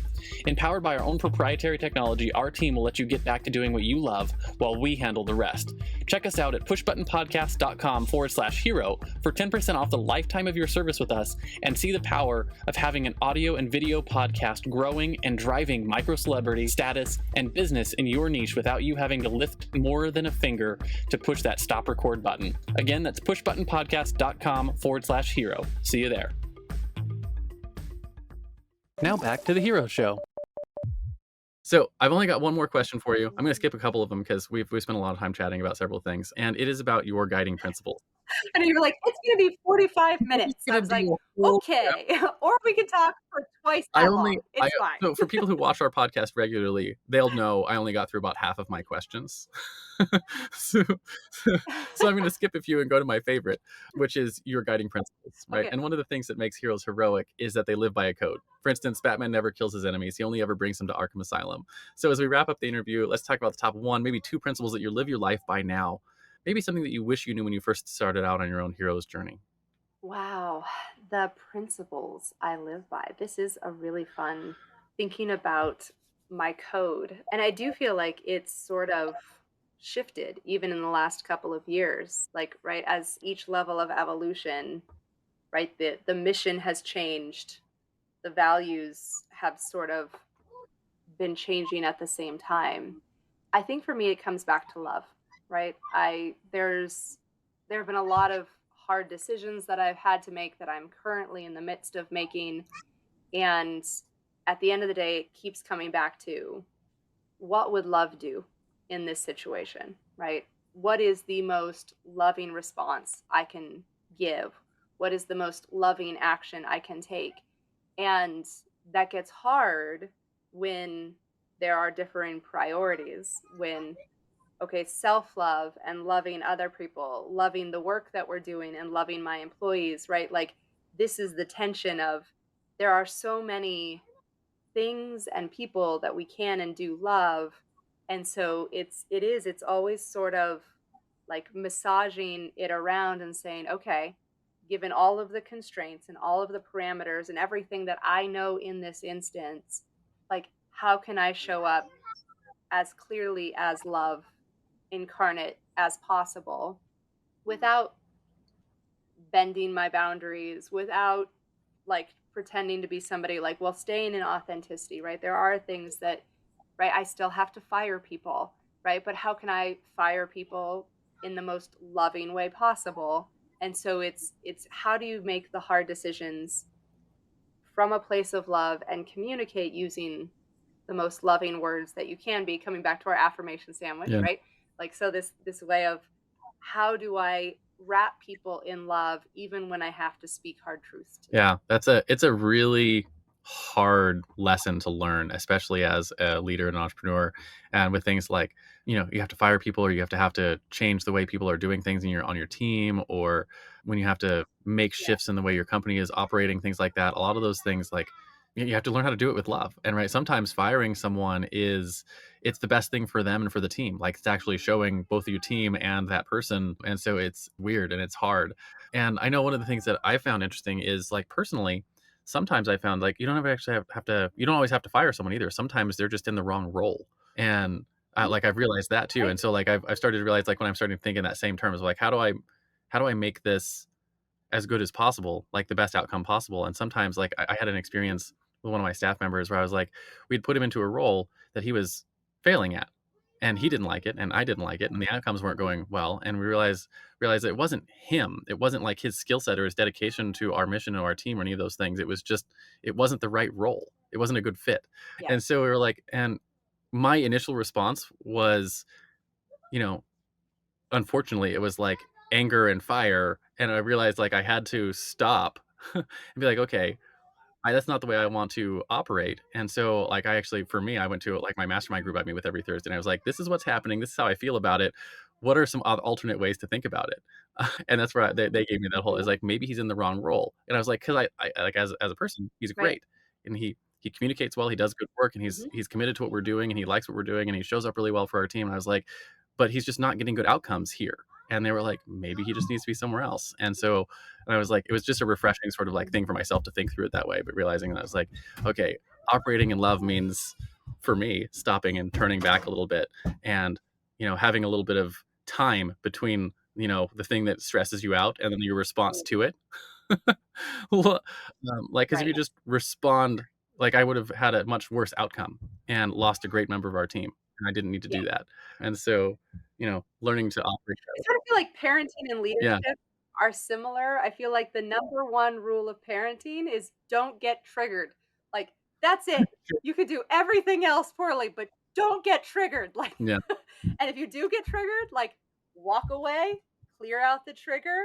Empowered by our own proprietary technology, our team will let you get back to doing what you love while we handle the rest. Check us out at pushbuttonpodcast.com/hero for 10% off the lifetime of your service with us, and see the power of having an audio and video podcast growing and driving micro celebrity status and business in your niche without you having to lift more than a finger to push that stop record button. Again, that's pushbuttonpodcast.com/hero. See you there. Now back to the Hero Show. So I've only got one more question for you. I'm going to skip a couple of them because we've spent a lot of time chatting about several things, and it is about your guiding principles. And you're like, "It's gonna be 45 It's minutes." I gonna was be like, a whole "Okay." Or we could talk for twice I that only long. I It's fine. so for people who watch our podcast regularly, they'll know I only got through about half of my questions. So so I'm gonna skip a few and go to my favorite, which is your guiding principles, right? Okay. And one of the things that makes heroes heroic is that they live by a code. For instance, Batman never kills his enemies. He only ever brings them to Arkham Asylum. So as we wrap up the interview, let's talk about the top one, maybe two principles that you live your life by now. Maybe something that you wish you knew when you first started out on your own hero's journey. Wow, the principles I live by. This is a really fun thinking about my code. And I do feel like it's sort of shifted even in the last couple of years. Like, right, as each level of evolution, right, the mission has changed, the values have sort of been changing at the same time. I think for me it comes back to love, right? There have been a lot of hard decisions that I've had to make that I'm currently in the midst of making, and at the end of the day it keeps coming back to what would love do in this situation, right? What is the most loving response I can give? What is the most loving action I can take? And that gets hard when there are differing priorities, when, okay, self love and loving other people, loving the work that we're doing and loving my employees, right? Like, this is the tension of there are so many things and people that we can and do love. And so it's always sort of like massaging it around and saying, okay, given all of the constraints and all of the parameters and everything that I know in this instance, like, how can I show up as clearly as love incarnate as possible without bending my boundaries, without like pretending to be somebody, like, well, staying in authenticity, right? There are things that, right, I still have to fire people, right? But how can I fire people in the most loving way possible? And so it's how do you make the hard decisions from a place of love and communicate using the most loving words that you can be, coming back to our affirmation sandwich, Yeah. right? Like, so this way of how do I wrap people in love even when I have to speak hard truths to them? Yeah, it's a really hard lesson to learn, especially as a leader and entrepreneur, and with things like, you have to fire people or you have to change the way people are doing things in your on your team, or when you have to make Yeah. shifts in the way your company is operating, things like that. A lot of those things, like, you have to learn how to do it with love. And right, sometimes firing someone it's the best thing for them and for the team. Like, it's actually showing both your team and that person. And so it's weird and it's hard. And I know one of the things that I found interesting is, like, personally, sometimes I found, like, you don't ever actually have to you don't always have to fire someone either. Sometimes they're just in the wrong role. And Mhm. like, I've realized that too. Right. And so, like, I've started to realize, like, when I'm starting to think in that same terms, like, how do I make this as good as possible, like the best outcome possible? And sometimes, like, I had an experience with one of my staff members where I was like, we'd put him into a role that he was failing at, and he didn't like it, and I didn't like it, and the outcomes weren't going well. And we realized that it wasn't him. It wasn't like his skill set or his dedication to our mission or our team or any of those things. It was just it wasn't the right role. It wasn't a good fit. Yeah. And so we were like, and my initial response was, you know, unfortunately, it was like anger and fire, and I realized, like, I had to stop and be like, "Okay, that's not the way I want to operate." And so, like, I actually for me, I went to, like, my mastermind group I meet with every Thursday, and I was like, "This is what's happening. This is how I feel about it. What are some alternate ways to think about it?" And that's where they gave me that whole is Mhm. like, "Maybe he's in the wrong role." And I was like, "'Cause I like, as a person, he's Right. great, and he communicates well, he does good work, and Mhm. he's committed to what we're doing, and he likes what we're doing, and he shows up really well for our team." And I was like, "But he's just not getting good outcomes here." And they were like, "Maybe he just needs to be somewhere else." And I was like, it was just a refreshing sort of, like, thing for myself to think through it that way, but realizing that I was like, okay, operating in love means, for me, stopping and turning back a little bit, and, having a little bit of time between, the thing that stresses you out and then your response Mm. to it. Well, like, because if you Right. just respond, like, I would have had a much worse outcome and lost a great member of our team, and I didn't need to Yeah. do that. And so, learning to operate I that way. sort of feel like parenting and Yeah, leadership are similar. I feel like the number one rule of parenting is don't get triggered. Like, that's it. You could do everything else poorly, but don't get triggered. Like, yeah, and if you do get triggered, like, walk away, clear out the trigger,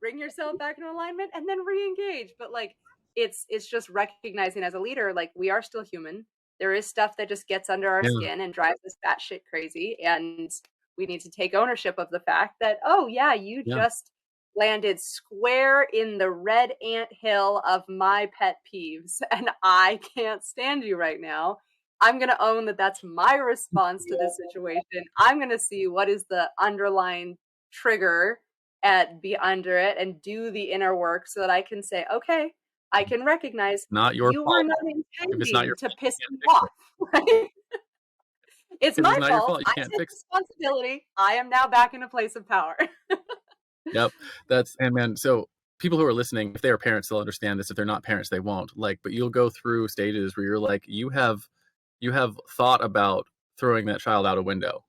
bring yourself back in alignment, and then re-engage. But like it's just recognizing as a leader, like we are still human. There is stuff that just gets under our Yeah. skin and drives us batshit crazy. And we need to take ownership of the fact that, oh yeah, you Yeah. just landed square in the red ant hill of my pet peeves, and I can't stand you right now. I'm going to own that that's my response to this situation. I'm going to see what is the underlying trigger at be under it and do the inner work so that I can say, okay, I can recognize Not your you were fault. not If it's not intending your to fault, you piss can't me fix off, it. right? It's If it's my not your fault. fault, you I can't take fix it. responsibility. I am now back in a place of power. Yep. And man, so people who are listening, if they are parents, they'll understand this. If they're not parents, they won't. Like, but you'll go through stages where you're like, you have thought about throwing that child out a window.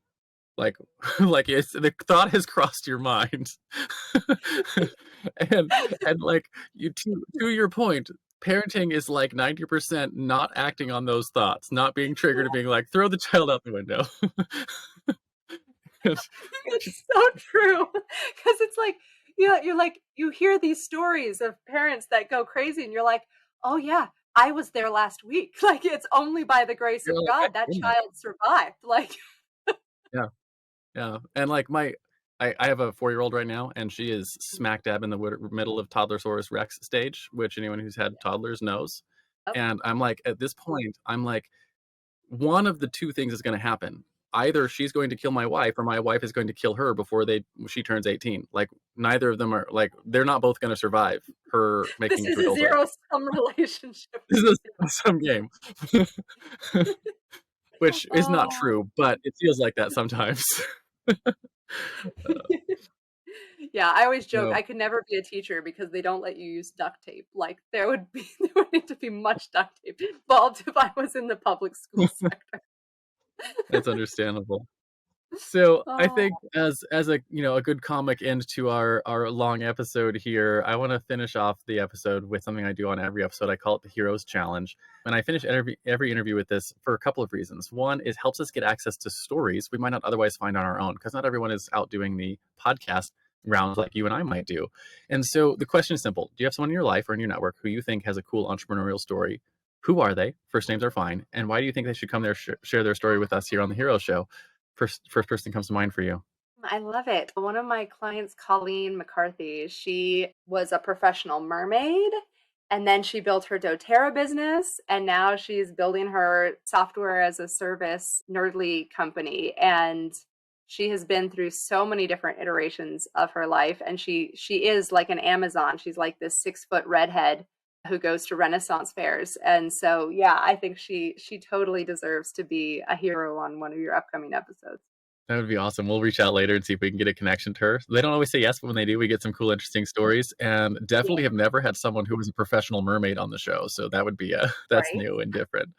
Like, like it's the thought has crossed your mind. and like you to your point, parenting is like 90% not acting on those thoughts, not being triggered and being like, throw the child out the window. It's so true. Because it's like, you're like, you hear these stories of parents that go crazy, and you're like, oh, yeah, I was there last week. Like, it's only by the grace You're of like, God I've that seen that. child survived. Like, Yeah. Yeah, and like I have a 4-year-old right now, and she is smack dab in the middle of Toddlersaurus Rex stage, which anyone who's had toddlers knows. oh, And I'm like, at this point, I'm like, one of the two things is going to happen. Either she's going to kill my wife, or my wife is going to kill her before she turns 18. Like neither of them are like they're not both going to survive her this making it is to a adulthood. zero-sum relationship. This is some game, which is not Oh. true, but it feels like that sometimes. Yeah, I always joke So I could never be a teacher because they don't let you use duct tape. Like, there would need to be much duct tape involved if I was in the public school sector. that's understandable. So I think Oh. as a a good comic end to our long episode here, I want to finish off the episode with something I do on every episode. I call it the Heroes Challenge, and I finish every interview with this for a couple of reasons. One, it helps us get access to stories we might not otherwise find on our own because not everyone is out doing the podcast rounds like you and I might do. And so the question is simple: do you have someone in your life or in your network who you think has a cool entrepreneurial story? Who are they? First names are fine. And why do you think they should come there share their story with us here on the Hero Show? First person comes to mind for you. I love it. One of my clients, Colleen McCarthy, she was a professional mermaid, and then she built her doTERRA business, and now she's building her software as a service nerdly company. And she has been through so many different iterations of her life, and she is like an Amazon. She's like this 6-foot redhead who goes to Renaissance fairs. And so, yeah, I think she totally deserves to be a hero on one of your upcoming episodes. That would be awesome. We'll reach out later and see if we can get a connection to her. They don't always say yes, but when they do, we get some cool, interesting stories. And Yeah. definitely have never had someone who was a professional mermaid on the show. So that would be that's Right? new and different.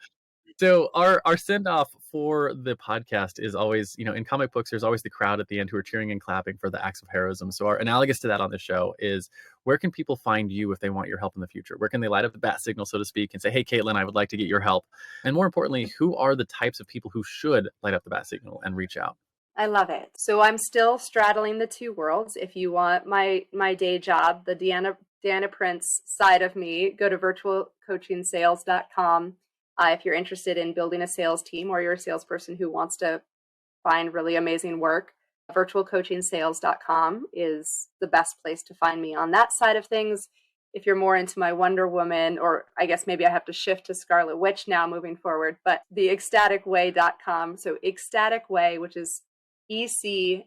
So our send off for the podcast is always, in comic books, there's always the crowd at the end who are cheering and clapping for the acts of heroism. So our analogous to that on the show is where can people find you if they want your help in the future? Where can they light up the bat signal, so to speak, and say, hey, Caitlin, I would like to get your help? And more importantly, who are the types of people who should light up the bat signal and reach out? I love it. So I'm still straddling the two worlds. If you want my day job, the Deanna Prince side of me, go to virtualcoachingsales.com. If you're interested in building a sales team or you're a salesperson who wants to find really amazing work, virtualcoachingsales.com is the best place to find me on that side of things. If you're more into my Wonder Woman, or I guess maybe I have to shift to Scarlet Witch now moving forward, but the ecstaticway.com. So Ecstatic Way, which is ECSTATIC.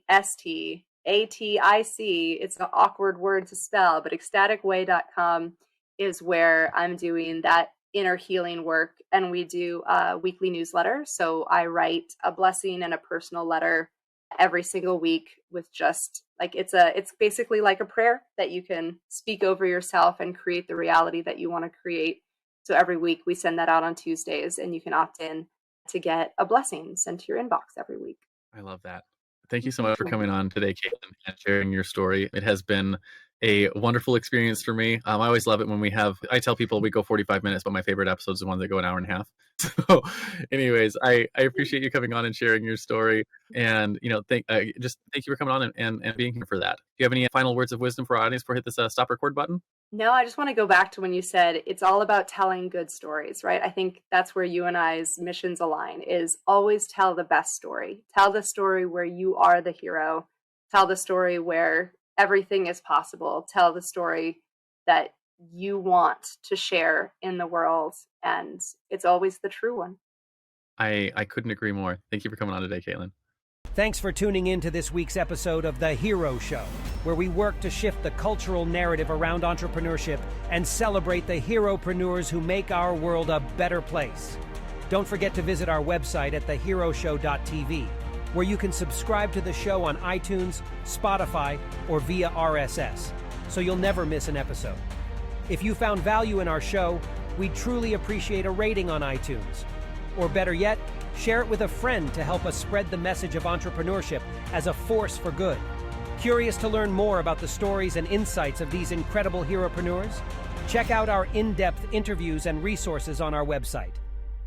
It's an awkward word to spell, but ecstaticway.com is where I'm doing that inner healing work. And we do a weekly newsletter. So I write a blessing and a personal letter every single week with just like it's basically like a prayer that you can speak over yourself and create the reality that you want to create. So every week we send that out on Tuesdays, and you can opt in to get a blessing sent to your inbox every week. I love that. Thank you so much for coming on today, Caitlin, and sharing your story. It has been a wonderful experience for me. I always love it when I tell people we go 45 minutes, but my favorite episodes are the ones that go an hour and a half. So anyways, I appreciate you coming on and sharing your story. And, just thank you for coming on and being here for that. Do you have any final words of wisdom for our audience before we hit this stop record button? No, I just want to go back to when you said it's all about telling good stories, right? I think that's where you and I's missions align, is always tell the best story. Tell the story where you are the hero. Tell the story where everything is possible. Tell the story that you want to share in the world. And it's always the true one. I couldn't agree more. Thank you for coming on today, Caitlin. Thanks for tuning in to this week's episode of The Hero Show, where we work to shift the cultural narrative around entrepreneurship and celebrate the heropreneurs who make our world a better place. Don't forget to visit our website at theheroshow.tv, where you can subscribe to the show on iTunes, Spotify, or via RSS, so you'll never miss an episode. If you found value in our show, we'd truly appreciate a rating on iTunes. Or better yet, share it with a friend to help us spread the message of entrepreneurship as a force for good. Curious to learn more about the stories and insights of these incredible heropreneurs? Check out our in-depth interviews and resources on our website.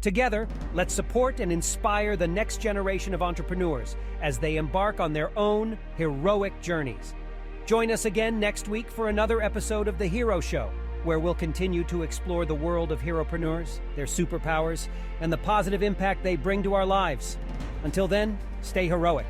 Together, let's support and inspire the next generation of entrepreneurs as they embark on their own heroic journeys. Join us again next week for another episode of The Hero Show, where we'll continue to explore the world of heropreneurs, their superpowers, and the positive impact they bring to our lives. Until then, stay heroic.